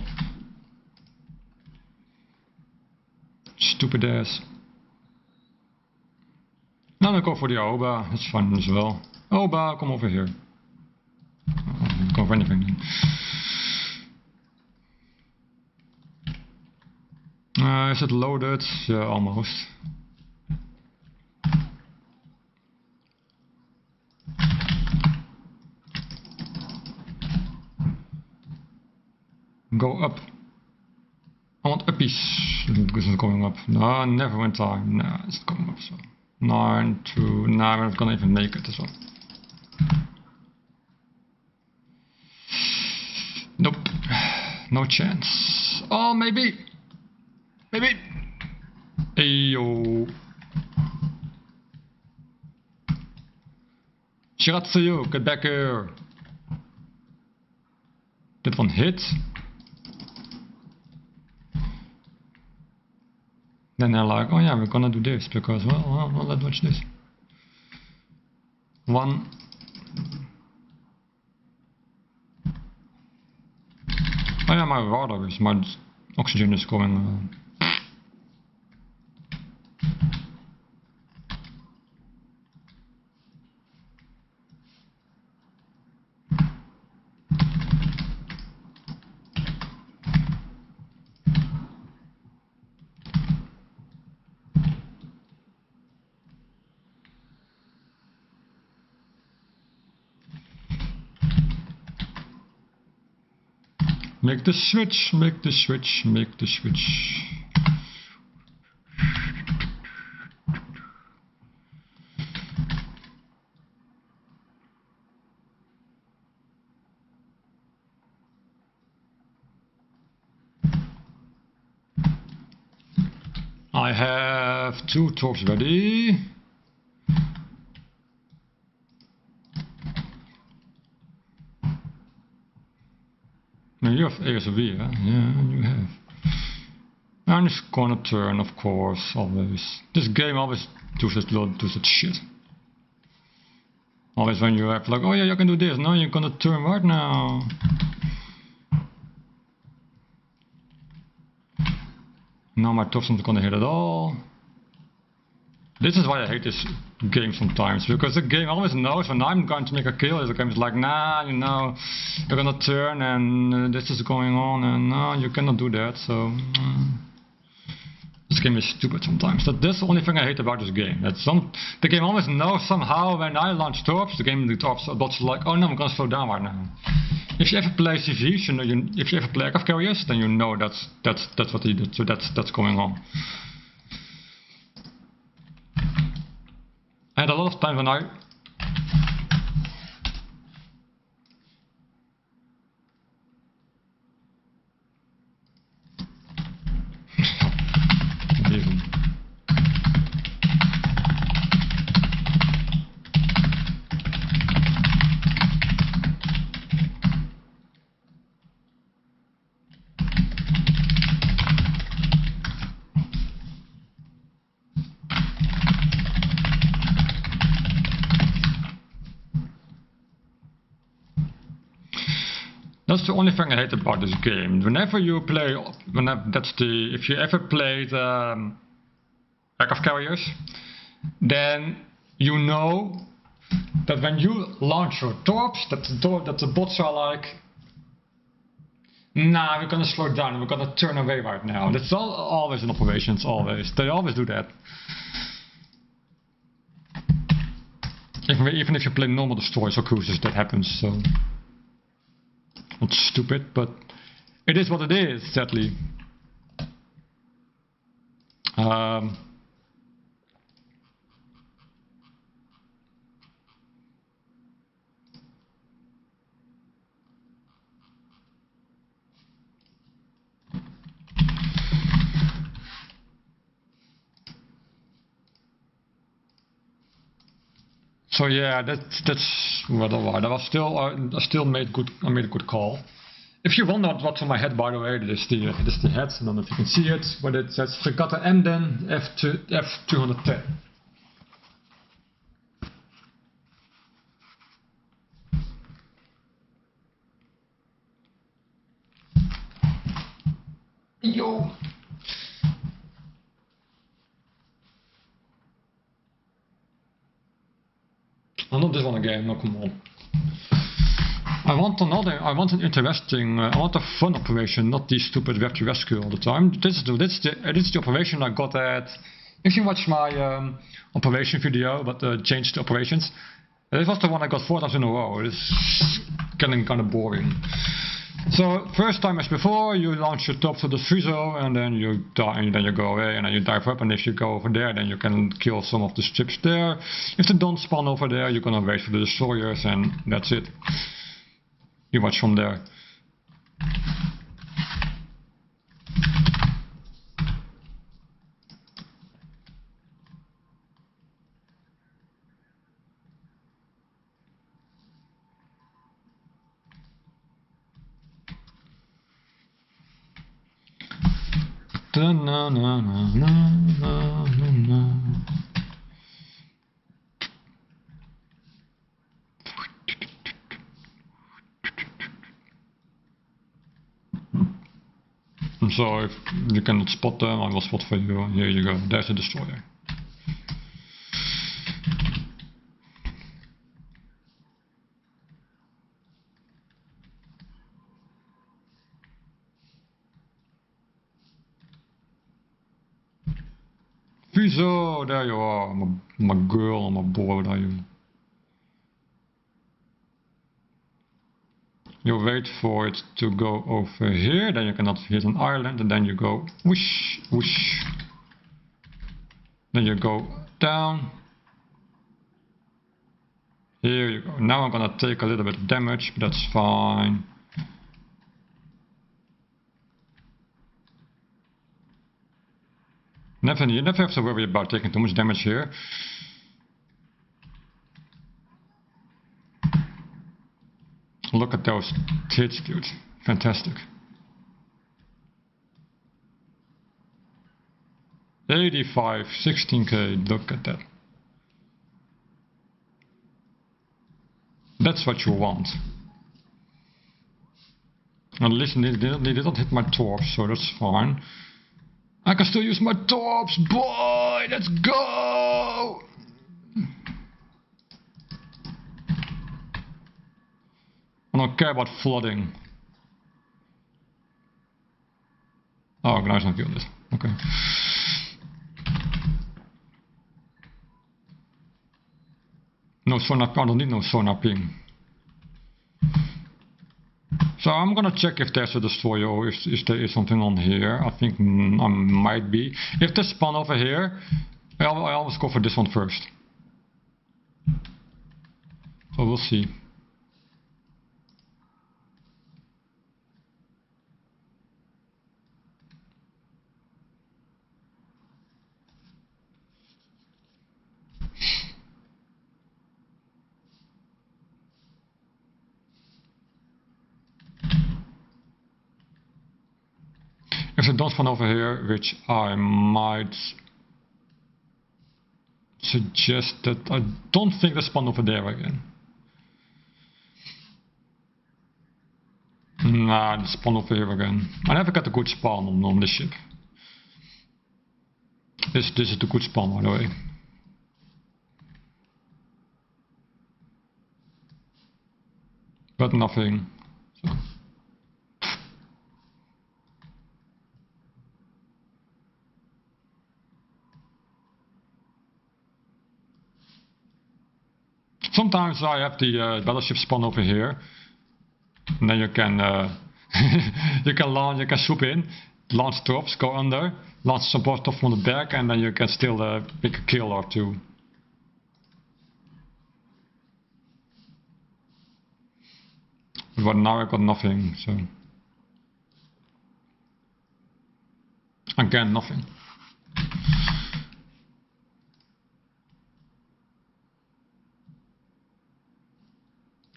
Speaker 1: Stupid ass. No, I go for the Aoba, that's fine as well. Oh, but come over here. Oh, go for anything then. Is it loaded? Yeah, almost. Go up. I want uppies. This is going up. No, never went time. No, it's going up. So 9 to. No, I'm not gonna even make it as well. Nope. No chance. Oh, maybe. Maybe. Ayo. Shiratsuyu, get back here. Dit one hit. Then they're like, oh yeah, we're gonna do this because, well, let's watch this. One. Oh yeah, my radar is, my oxygen is going. Make the switch, make the switch, make the switch. I have 2 torps ready. Now you have ASV, huh? Yeah, you have. And it's gonna turn, of course, always. This game always does that shit. Always when you have like, oh yeah, you can do this. No, you're gonna turn right now. Now my torps not gonna hit at all. This is why I hate this game sometimes, because the game always knows when I'm going to make a kill, the game is like, nah, you know, you're gonna turn and this is going on and no, you cannot do that, so... This game is stupid sometimes. That's the only thing I hate about this game. The game always knows somehow when I launch torps, the torps bots like, oh no, I'm gonna slow down right now. If you ever play CVs, you know, if you ever play aircraft carriers, then you know that's what they do, so that's going on. And a lot of times when I that's the only thing I hate about this game. Whenever you play, if you ever played aircraft carriers, then you know that when you launch your torps, that the bots are like, nah, we're gonna slow down, we're gonna turn away right now. That's always in operations, always. They always do that. Even if you play normal destroyers or cruisers, that happens, so... Not stupid, but it is what it is, sadly. So yeah, that's what I was still I still made a good call. If you wonder what's on my head, by the way, this is the head. I don't know if you can see it, but it says Fregatta Emden F210. Yo. Oh, not this one again, no, come on. I want an interesting, I want a fun operation, not these stupid web to rescue all the time. This is the operation I got at, if you watch my operation video, but changed the operations. This was the one I got 4 times in a row. It's getting kind of boring. So first time as before, you launch your top to the free zone and then you die, and then you go away and then you dive up, and if you go over there then you can kill some of the ships there. If they don't spawn over there, you're gonna wait for the destroyers and that's it. You watch from there. Na, na, na, na, na, na. So if you cannot spot them, I will spot for you. Here you go, there's a destroyer. Viso, there you are, my girl, my boy, what are you? You wait for it to go over here, then you cannot hit an island, and then you go whoosh, whoosh. Then you go down. Here you go. Now I'm gonna take a little bit of damage, but that's fine. You never have to worry about taking too much damage here. Look at those tits, dude. Fantastic. 85, 16k, look at that. That's what you want. At least they didn't hit my torps, so that's fine. I can still use my torps, boy! Let's go! I don't care about flooding. Oh, nice, I killed it. Okay. No sonar, I don't need no sonar ping. So I'm gonna check if there's a destroyer or if there is something on here. I think I might be. If they spawn over here, I always go for this one first. So we'll see. If they don't spawn over here, which I might suggest that I don't think they spawn over there again. Nah, they spawn over here again. I never got a good spawn on this ship. This is the good spawn, by the way. But nothing. So. Sometimes I have the battleship spawn over here, and then you can you can swoop in, launch drops, go under, launch some stuff from the back, and then you can still pick a kill or two. But now I got nothing, so again nothing.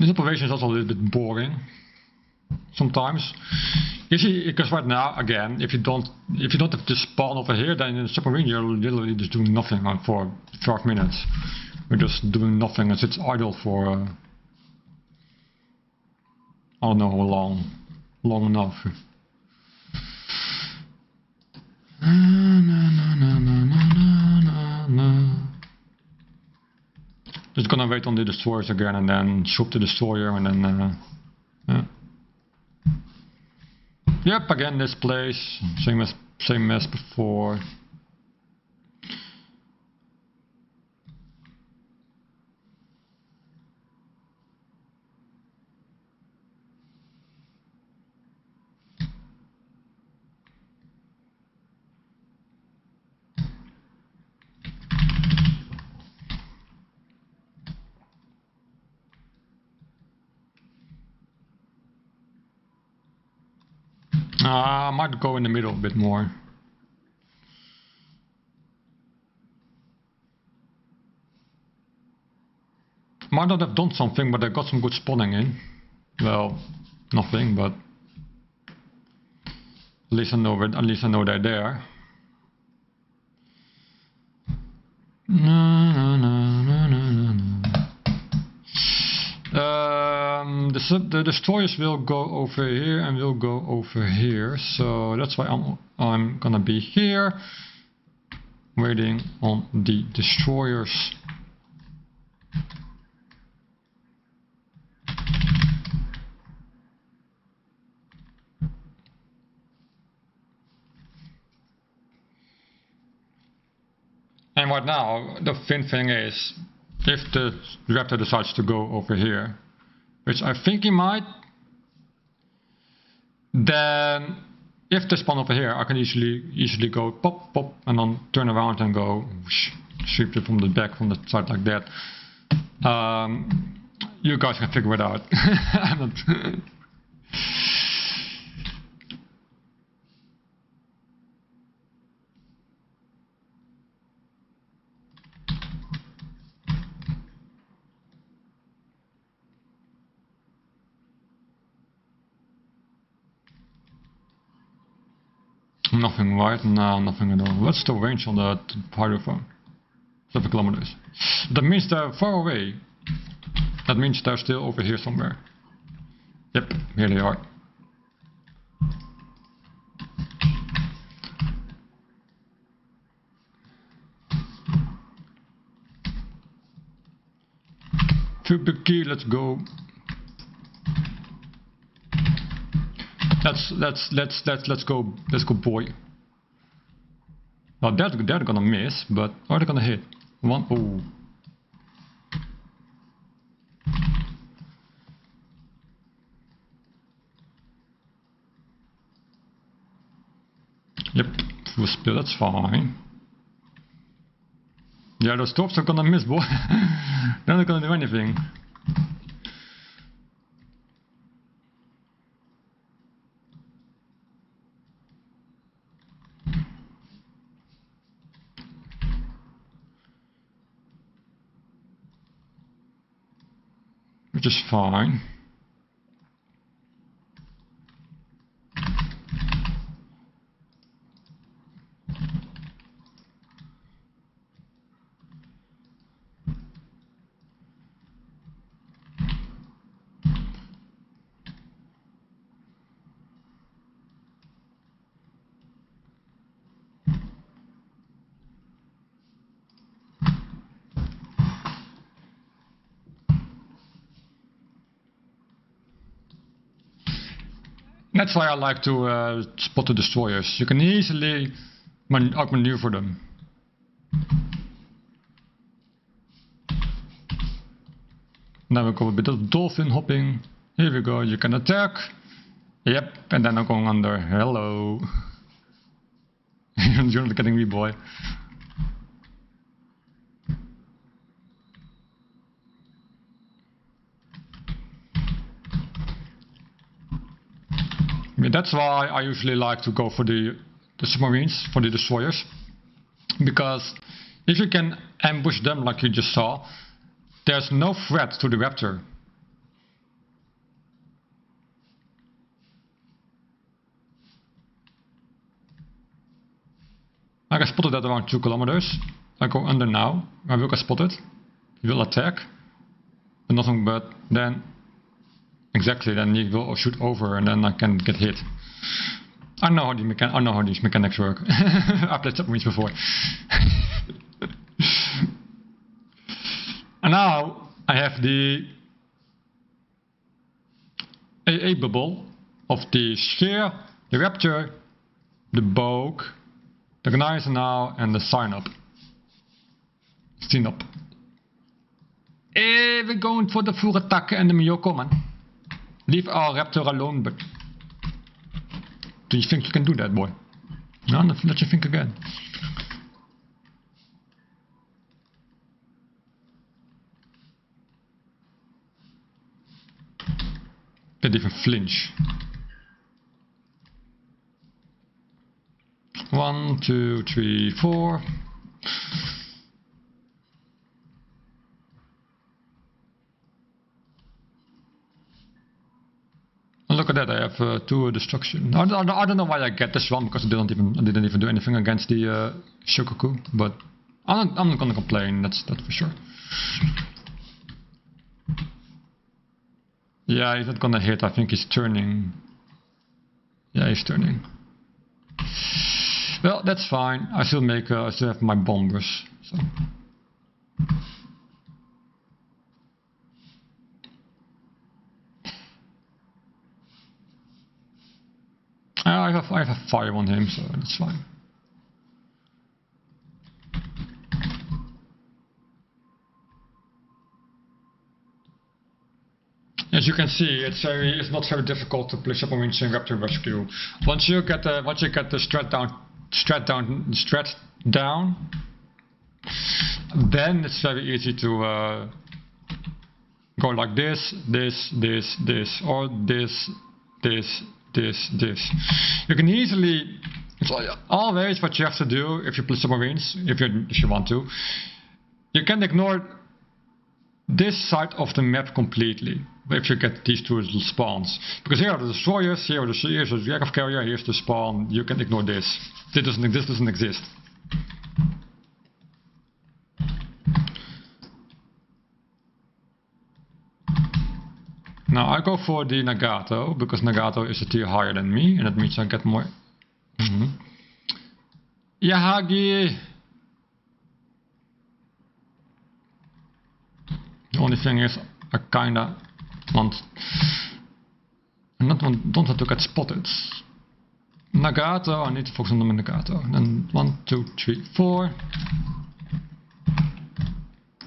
Speaker 1: This operation is also a little bit boring sometimes. You see, because right now, again, if you don't have to spawn over here, then in the submarine you're literally just doing nothing for 5 minutes. You're just doing nothing as it's idle for I don't know how long enough. Just gonna wait on the destroyers again and then shoot the destroyer and then yeah. Yep, again this place, same as before. I might go in the middle a bit more. Might not have done something, but I got some good spawning in. Well, nothing, but at least I know it. At least I know they're there. The destroyers will go over here and will go over here, so that's why I'm gonna be here, waiting on the destroyers. And right now, the thing is, if the raptor decides to go over here, which I think he might, then if they spawn over here, I can easily go pop, pop, and then turn around and go sweep it from the back, from the side like that. You guys can figure it out. Nothing, right? No, nothing at all. What's the range on that hydrophone? 7 kilometers. That means they're far away. That means they're still over here somewhere. Yep, here they are. Fubuki, let's go. Let's go, boy. Now they're gonna miss, but are they gonna hit? One, oh. Yep, full spill, that's fine. Yeah, those torps are gonna miss, boy. They're not gonna do anything. Which is fine. That's why I like to spot the destroyers. You can easily outmaneuver them. Now we go a bit of dolphin hopping. Here we go, you can attack. Yep, and then I'm going under. Hello. You're not getting me, boy. I mean, that's why I usually like to go for the submarines, for the destroyers. Because if you can ambush them like you just saw, there's no threat to the raptor. I got spotted at around 2 kilometers. I go under now. I will get spotted. He will attack. But nothing but then... Exactly, then he will shoot over and then I can get hit. I know how these mechanics work. I played submarines before. And now I have the AA bubble of the sphere, the raptor, the bogue, the gneiss now, and the synop. Synop. We're going for the full attack and the Miyoko, man. Leave our raptor alone, but do you think you can do that, boy? No, let you think again. They didn't even flinch. 1, 2, 3, 4. And look at that, I have 2 destruction. I don't know why I get this one, because I didn't even do anything against the Shokoku, but I'm not gonna complain, that's for sure. Yeah, he's not gonna hit, I think he's turning. Yeah, he's turning. Well, that's fine. I still have my bombers. So. I have a fire on him, so that's fine. As you can see, it's not very difficult to play submarines in Raptor Rescue. Once you get the strat down, then it's very easy to go like this, or this. You can easily. It's always what you have to do if you play submarines, if you want to. You can ignore this side of the map completely if you get these 2 little spawns, because here are the destroyers, here's the aircraft carrier, here's the spawn. You can ignore this. This doesn't exist. Now I go for the Nagato, because Nagato is a tier higher than me, and that means I get more. Yahagi! The only thing is, I kinda don't want to get spotted. Nagato, I need to focus on the Nagato. And then 1, 2, 3, 4.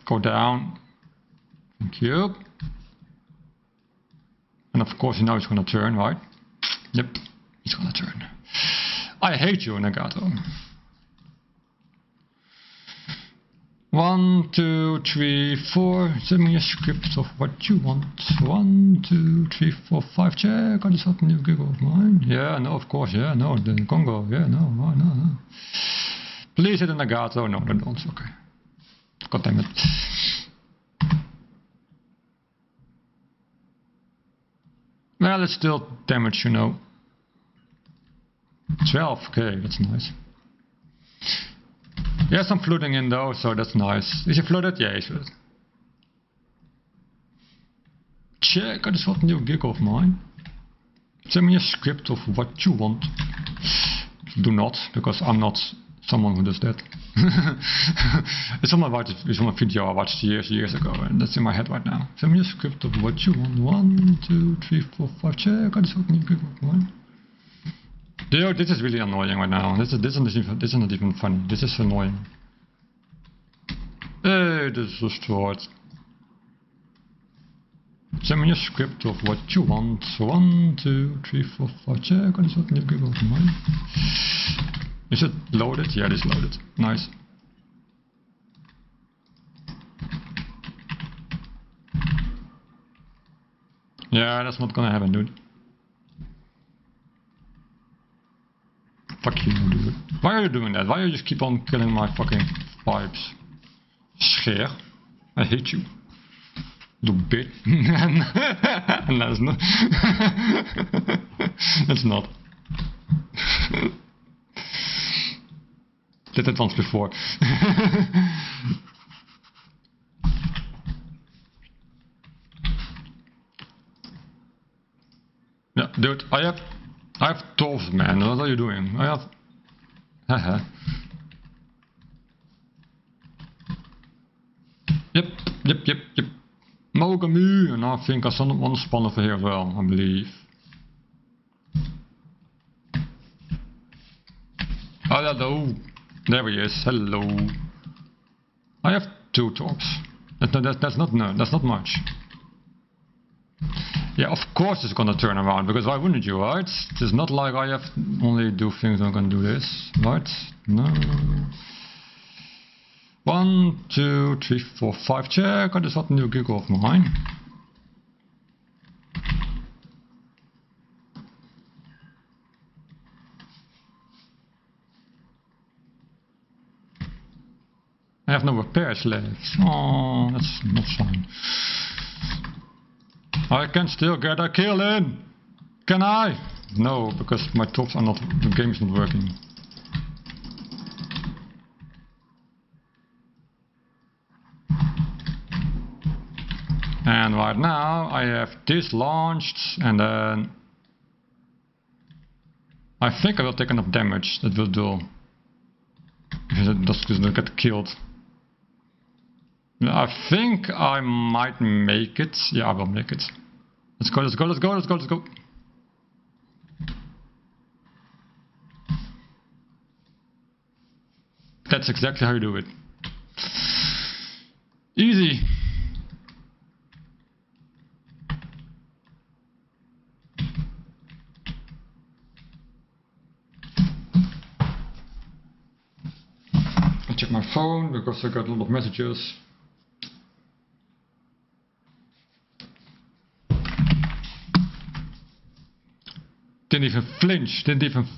Speaker 1: Go down. Thank you. And of course you know he's gonna turn, right? Yep, he's gonna turn. I hate you, Nagato. 1, 2, 3, 4. Send me a script of what you want. 1, 2, 3, 4, 5. Check. Is that a new giggle of mine? Yeah, no, of course. Yeah, no. The Congo. Yeah, no. Oh, no. Please hit a Nagato. No, they don't. Okay. God damn it. Well, it's still damage, you know. 12. Okay, that's nice. Yeah, some flooding in though, so that's nice. Is he flooded? Yeah, he's flooded. Check, dat is wat een nieuw gig of mine. Send me a script of what you want. Do not, because I'm not someone who does that. It's on my video I watched years ago, and that's in my head right now. Send me a script of what you want. 1, 2, 3, 4, 5. Check, dat is wat een nieuw gig of mine. Dude, this is really annoying right now. This is not even funny. This is annoying. Hey, this is destroyed. Send me a script of what you want. 1, 2, 3, 4, 5. Check. Is that new gig of mine? Is it loaded? Yeah, it is loaded. Nice. Yeah, that's not gonna happen, dude. Fuck you, dude. Why are you doing that? Why do you just keep on killing my fucking pipes? Scheer. I hate you. Little bit. No, that's not. That's not. Did that once before. Yeah, dude, I have 12, man. What are you doing? I have. Haha. Yep, Yep. Mogami, and I think I saw one spawn over here as well, I believe. Oh, hello. There he is. Hello. I have 2 torps. That's not much. Yeah, of course it's gonna turn around, because why wouldn't you, right? It's not like I have only do things I'm gonna do this, right? No. 1, 2, 3, 4, 5, check. Oh, that's not a new giggle of mine. I have no repair slaves. Oh, that's not fine. I can still get a kill in! Can I? No, because my tops are not, the game is not working. And right now I have this launched, and then I think I will take enough damage, that will do. Because it doesn't get killed. I think I might make it. Yeah, I will make it. Let's go. That's exactly how you do it. Easy. I check my phone because I got a lot of messages. Didn't even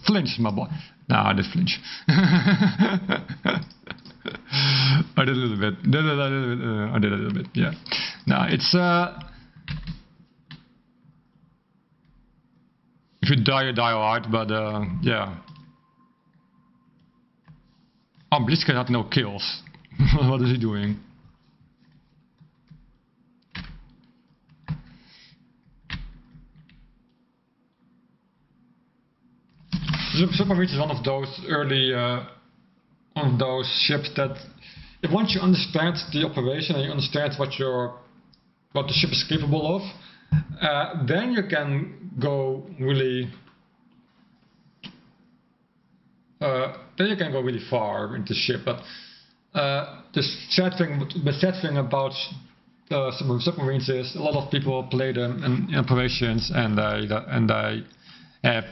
Speaker 1: flinch, my boy. No, I did flinch. I did a little bit. I did a little bit, yeah. No, it's if you die, you die alright, but yeah. Oh, Blitzkrieg had no kills. What is he doing? Submarines is one of those early, one of those ships that, if once you understand the operation and you understand what the ship is capable of, then you can go really, far into the ship. But the sad thing about submarines is a lot of people play them in operations, and they have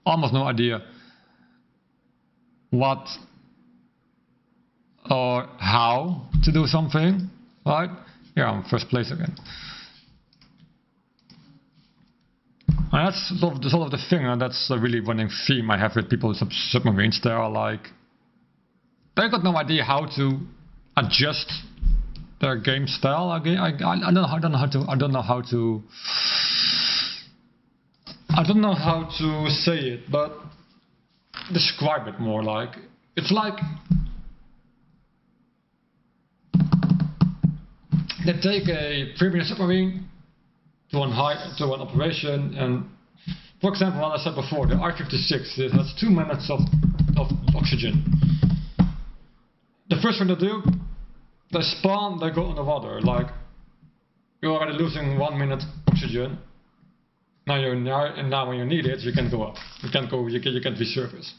Speaker 1: almost no idea what or how to do something, right? Yeah, I'm first place again. And that's sort of the thing, and that's a really running theme I have with people with submarines. They are like, they got no idea how to adjust their game style. I don't know how to say it, but describe it more like, it's like they take a previous submarine to an operation, and for example, what I said before, the I-56, it has 2 minutes of oxygen. The first thing they do, they spawn, they go underwater, like, you're already losing 1 minute oxygen. Now when you need it, you can go up. You can't resurface.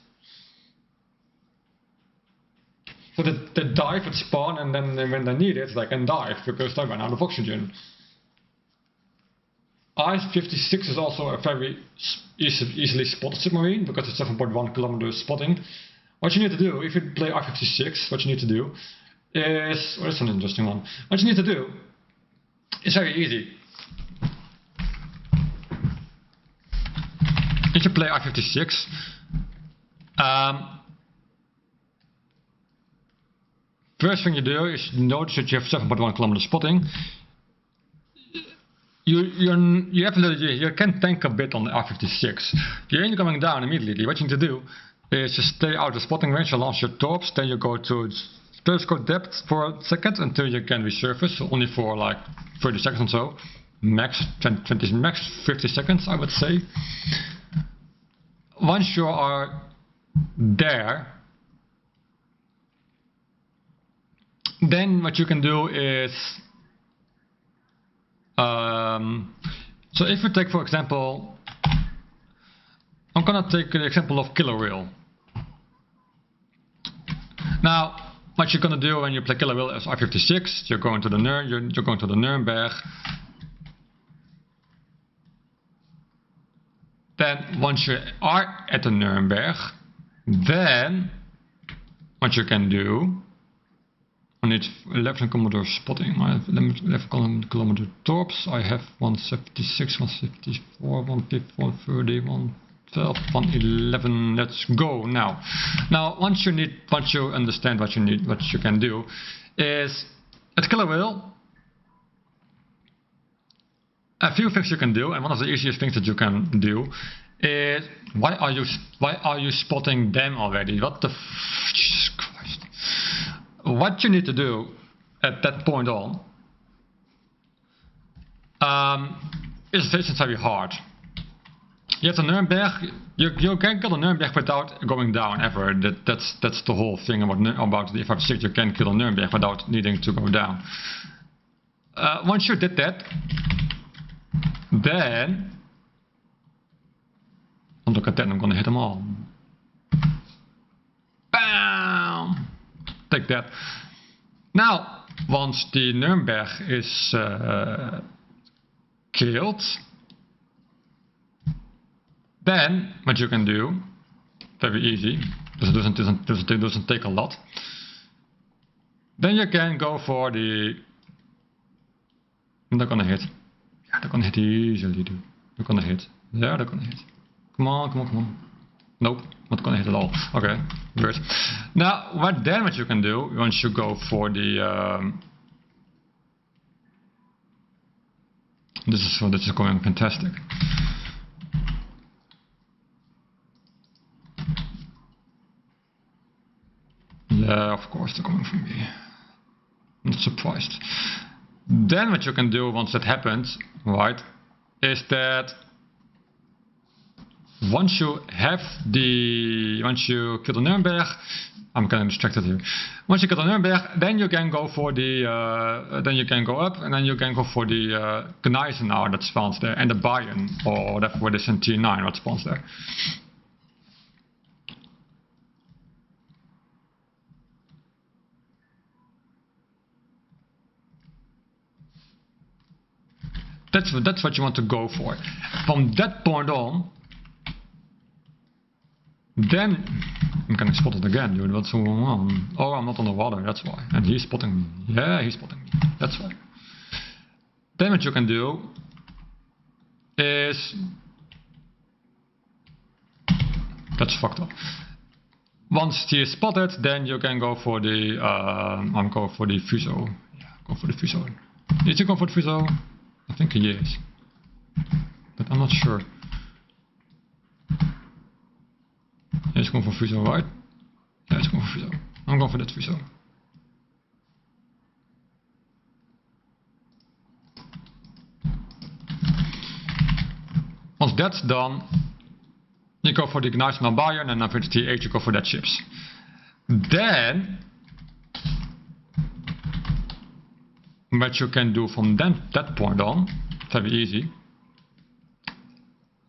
Speaker 1: So they dive and spawn, and then when they need it, they can dive because they run out of oxygen. I-56 is also a very easily spotted submarine because it's 7.1 kilometers spotting. What you need to do, if you play I-56, what you need to do is, that's an interesting one. What you need to do is very easy. If you play I-56, first thing you do is notice that you have 7.1 kilometer spotting. You can tank a bit on the I-56. You're only coming down immediately. What you need to do is just stay out of spotting range, you launch your torps, then you go to periscope depth for a second until you can resurface, only for like 30 seconds or so. Max 20, max 50 seconds, I would say. Once you are there, then what you can do is So if we take, for example, I'm gonna take the example of Killer Whale. Now, what you're gonna do when you play Killer Whale as I-56, you're going to the Nuremberg. Then once you are at the Nuremberg, then what you can do, I need 11 kilometer spotting, I have 11 kilometer torps, I have 176, 154, 150, 130, 112, 111, let's go now. Now once you understand what you can do, is at Killer Whale, a few things you can do, and one of the easiest things that you can do is, why are you spotting them already? What the Jesus Christ. What you need to do at that point on is very hard. You have the Nuremberg, you can kill the Nuremberg without going down ever. That's the whole thing about the F-56, you can kill the Nuremberg without needing to go down. Once you did that, then, look at that, I'm gonna hit them all. Bam! Take that. Now, once the Nuremberg is killed, then what you can do, very easy, this doesn't take a lot. Then you can go for the, they're gonna hit. Yeah, they're gonna hit easily, dude. They're gonna hit. Yeah, they're gonna hit. Come on. Nope, not gonna hit at all. Okay, weird. Now, what you can do once you go for the this is going fantastic. Yeah, of course they're coming from me. I'm not surprised. Then what you can do once that happens, right, is that once you kill the Nuremberg, I'm getting distracted here. Once you kill the Nuremberg, then you can go for the, then you can go up, and then you can go for the Gneisenau that spawns there, and the Bayern, or whatever it is in T9 what spawns there. That's what you want to go for. From that point on, then I'm getting spotted again, dude. What's going on? Oh, I'm not on the water, that's why. And he's spotting me. Yeah, he's spotting me. That's why. Then what you can do is, that's fucked up. Once he is spotted, then you can go for the I'm going for the Fuso. Yeah, go for the Fuso. Did you go for the Fuso? I think he is, but I'm not sure. He's going for Fuso, right? Yeah, he's going for Fuso. I'm going for that Fuso. Once that's done, you go for the Gneisenau Bayern, and after the T8 you go for that ships. Then, what you can do from that point on, very easy.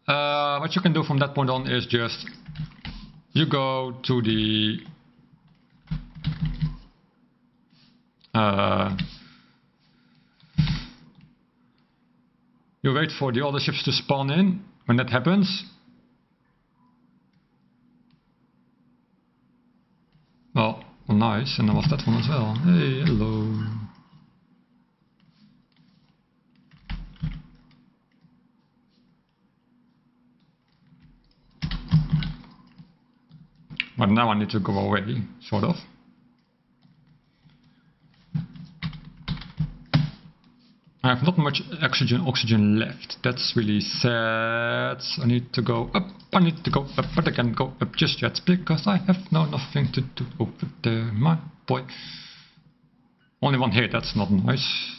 Speaker 1: What you can do from that point on is just, you go to the you wait for the other ships to spawn in. When that happens, well, nice, and there was that one as well. Hey, hello. But now I need to go away, sort of. I have not much oxygen left. That's really sad. I need to go up. I need to go up, but I can't go up just yet because I have nothing to do over there, my boy. Only one hit. That's not nice.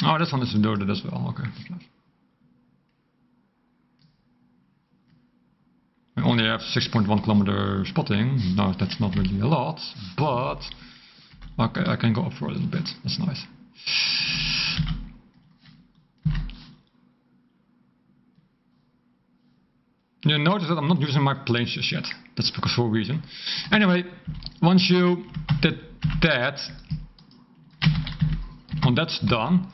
Speaker 1: Oh, this one is loaded as well. Okay, that's nice. I only have 6.1 kilometer spotting. No, that's not really a lot, but Okay, I can go up for a little bit. That's nice. You notice that I'm not using my planes just yet. That's because for a reason. Anyway, once you did that, when that's done,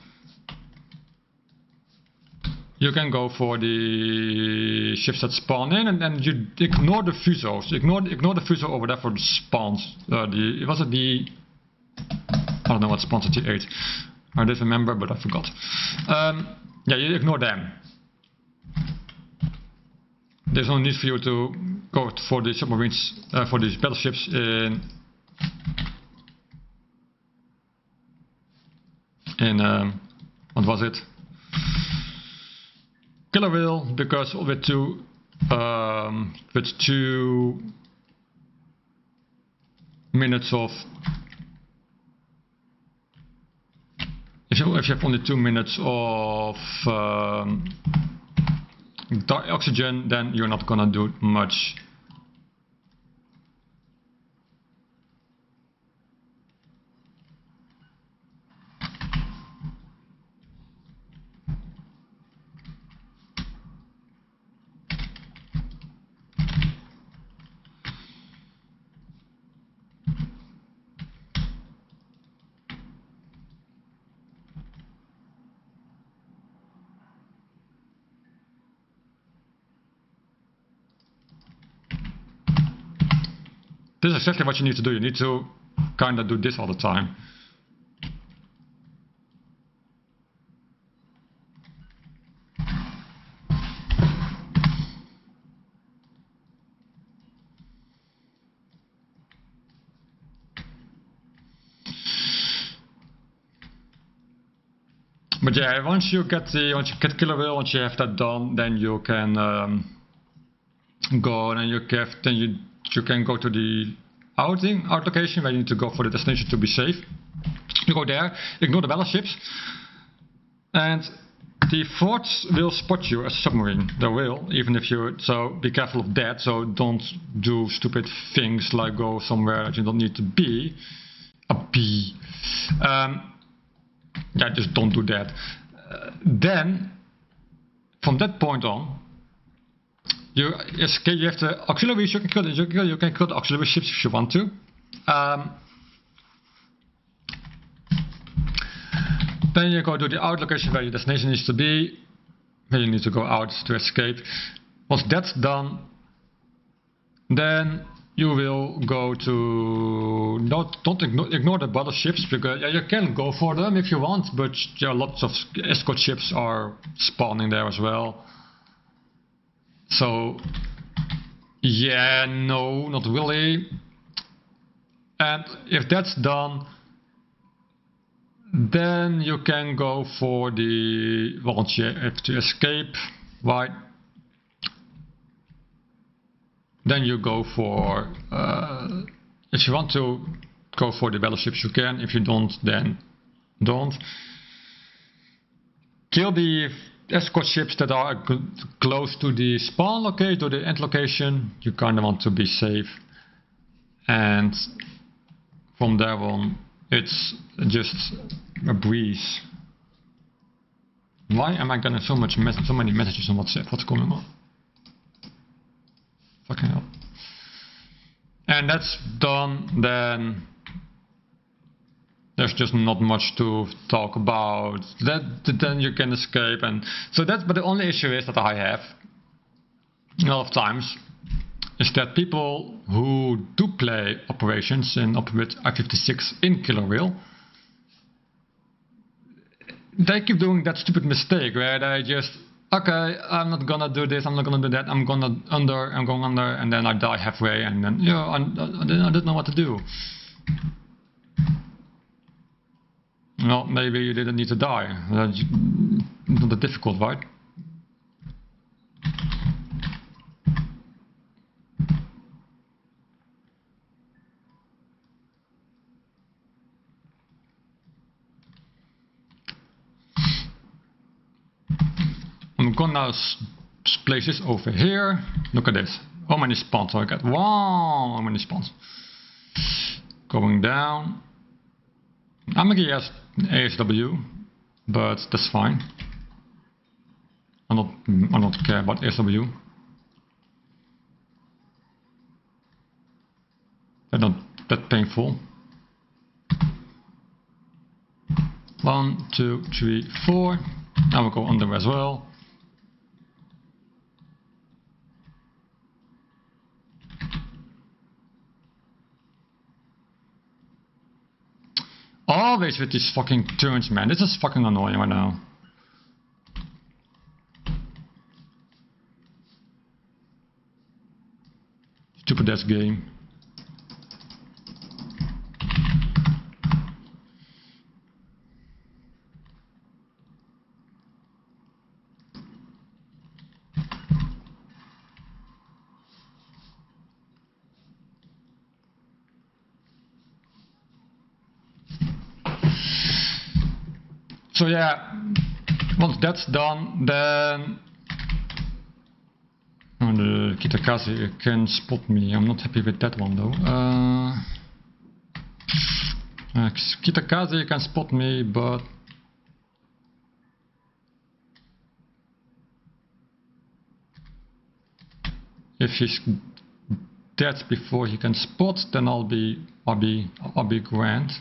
Speaker 1: you can go for the ships that spawn in, and then you ignore the fusos. Ignore the fuso over there for the spawns. I don't know what spawns at T8. I did remember, but I forgot. Yeah, you ignore them. There's no need for you to go for the submarines, for these battleships in what was it? Killer wheel, because with 2 minutes of if you have only 2 minutes of oxygen, then you're not gonna do much. This is exactly what you need to do. You need to kind of do this all the time. But yeah, once you get killer wheel, once you have that done, then you can go and you can go to the out location where you need to go for the destination to be safe. You go there, ignore the battleships, and the forts will spot you as a submarine. They will, even if you, so be careful of that. So don't do stupid things like go somewhere that you don't need to be. Yeah, just don't do that. Then, from that point on, you have the auxiliaries. You can kill the auxiliary ships if you want to. Then you go to the out location where your destination needs to be, where you need to go out to escape. Once that's done, then you will go to don't ignore the battleships, because you can go for them if you want, but lots of escort ships are spawning there as well. So yeah, no, not really. And if that's done, then you can go for the, once you have to escape, right? Then you go for, if you want to go for the battleships, you can. If you don't, then don't. Kill the escort ships that are close to the spawn location, to the end location. You kind of want to be safe. And from there on, it's just a breeze. Why am I getting so many messages on WhatsApp? What's going on? Fucking hell. And that's done, then there's just not much to talk about. Then you can escape, and so that's, but the only issue is that I have a lot of times is that people who do play operations and operate I-56 in Killer Whale, they keep doing that stupid mistake where they just, okay, I'm not gonna do this, I'm not gonna do that, I'm going under, and then I die halfway, and then I don't know what to do. Well, maybe you didn't need to die. That's not that difficult, right? I'm gonna place this over here. Look at this. How many spawns I got? Wow, how many spawns? Going down. I'm making ASW, but that's fine. I don't care about ASW. They're not that painful. 1, 2, 3, 4. I will go under as well. Always with these fucking turns, man. This is fucking annoying right now. Stupid ass game. So yeah, once that's done, then the Kitakaze can spot me. I'm not happy with that one though. Kitakaze can spot me, but if he's dead before he can spot, then I'll be grand.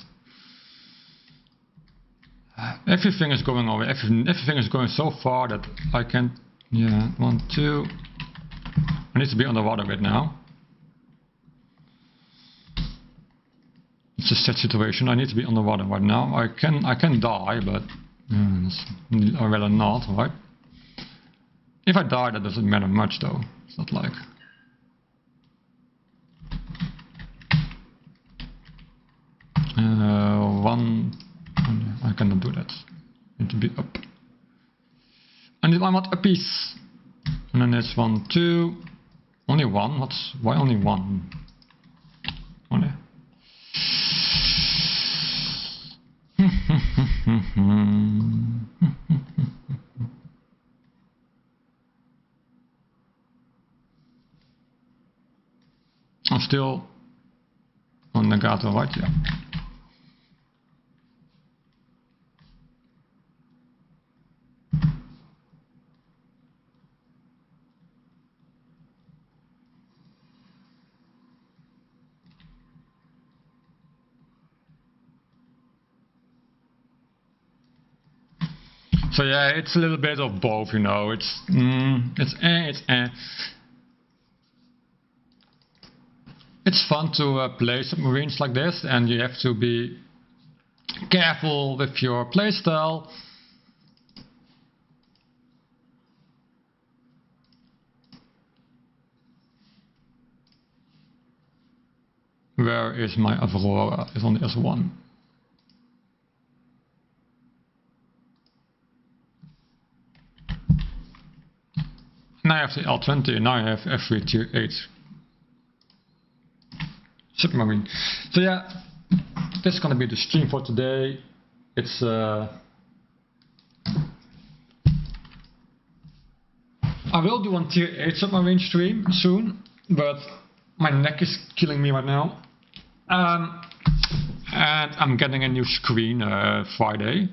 Speaker 1: Everything is going away. Everything is going so far that I can't. Yeah, 1, 2. I need to be underwater right now. It's a sad situation. I need to be underwater right now. I can die, but I'd rather not, right? If I die, that doesn't matter much, though. It's not like. I cannot do that. I need to be up. I need one more apiece. And then it's 1, 2. Only one? Why only one? Only. I'm still on Nagato, right? Yeah. So yeah, it's a little bit of both, you know. It's fun to play submarines like this, and you have to be careful with your playstyle. Where is my Aurora? It's on the S1. Now I have the L20, and now I have F3 Tier 8 submarine. So yeah, this is gonna be the stream for today. It's I will do a Tier 8 submarine stream soon, but my neck is killing me right now. And I'm getting a new screen Friday,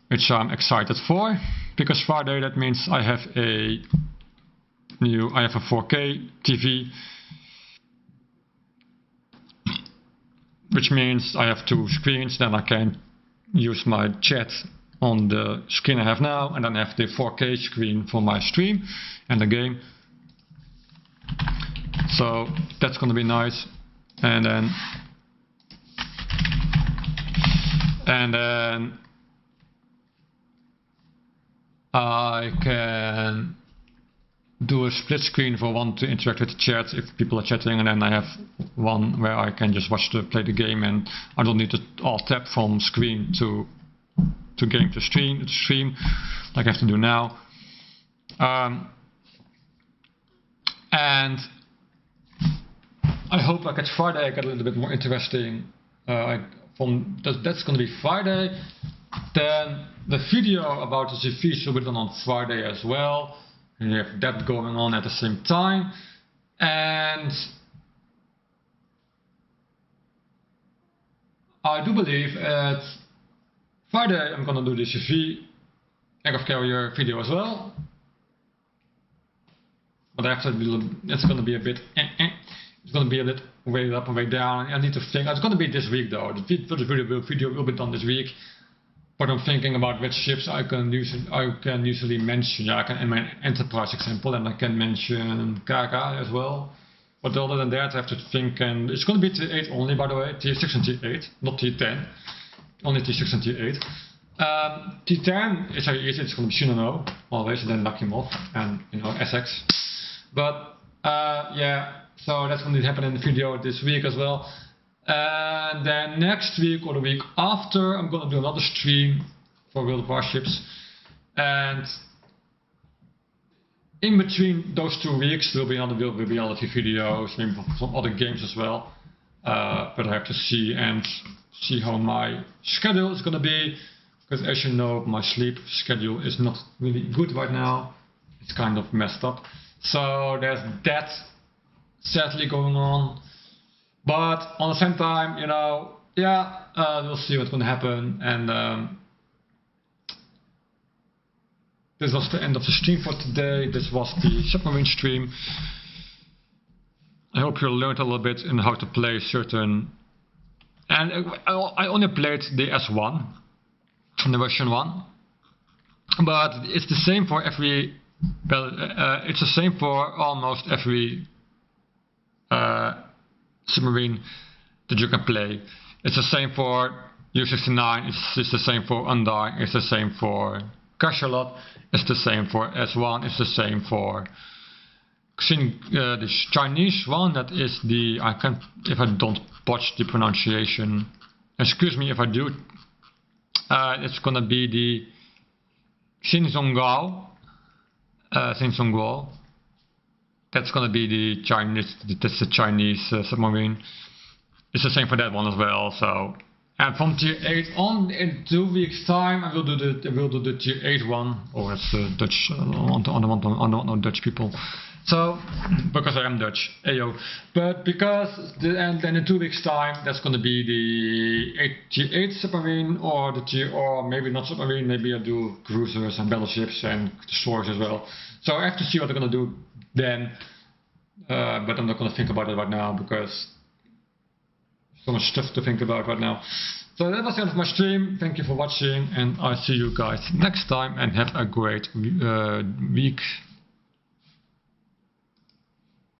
Speaker 1: which I'm excited for, because Friday that means I have a 4K TV, which means I have 2 screens. Then I can use my chat on the screen I have now, and then I have the 4K screen for my stream and the game. So that's gonna be nice. And then I can do a split screen for one to interact with the chat if people are chatting, and then I have one where I can just play the game, and I don't need to all tap from screen to game to stream like I have to do now. And I hope like at Friday I get a little bit more interesting. That's going to be Friday. Then the video about the GVs will be done on Friday as well. And you have that going on at the same time. And I do believe at Friday I'm gonna do the CV aircraft carrier video as well. But after it's gonna be a bit it's gonna be a bit way up and way down. I need to think. It's gonna be this week though. The video will be done this week. But I'm thinking about which ships I can usually mention. Yeah, I can in my Enterprise example, and I can mention Kaka as well. But other than that, I have to think, and it's going to be T8 only, by the way, T6 and T8, not T10, only T6 and T8. T10 is very easy. It's going to be Shinano always, and then Nakimov and SX. But yeah, so that's going to happen in the video this week as well. And then next week or the week after, I'm gonna do another stream for World of Warships, and in between those 2 weeks there will be another reality videos, maybe some other games as well. But I have to see how my schedule is gonna be, because as you know, my sleep schedule is not really good right now. It's kind of messed up. So there's that sadly going on. But on the same time, yeah, we'll see what's going to happen. And this was the end of the stream for today. This was the submarine stream. I hope you learned a little bit in how to play certain. And I only played the S1, the Russian one, but it's the same for every. Well, it's the same for almost every. Submarine that you can play. It's the same for U-69, it's the same for Undyne, it's the same for Cachalot, it's the same for S1, it's the same for the Chinese one. That is the, if I don't botch the pronunciation, excuse me if I do, it's gonna be the Xinzhonggao. That's gonna be the Chinese. That's the Chinese submarine. It's the same for that one as well. So, and from Tier 8 on, in 2 weeks' time, I will do the Tier 8 one. Oh, that's Dutch. I don't know Dutch people. So, because I am Dutch, ayo. But because and then in 2 weeks' time, that's gonna be the Tier 8 submarine, or maybe not submarine. Maybe I do cruisers and battleships and destroyers as well. So I have to see what I'm gonna do then, but I'm not going to think about it right now because so much stuff to think about right now. So that was the end of my stream. Thank you for watching, and I'll see you guys next time, and have a greek week.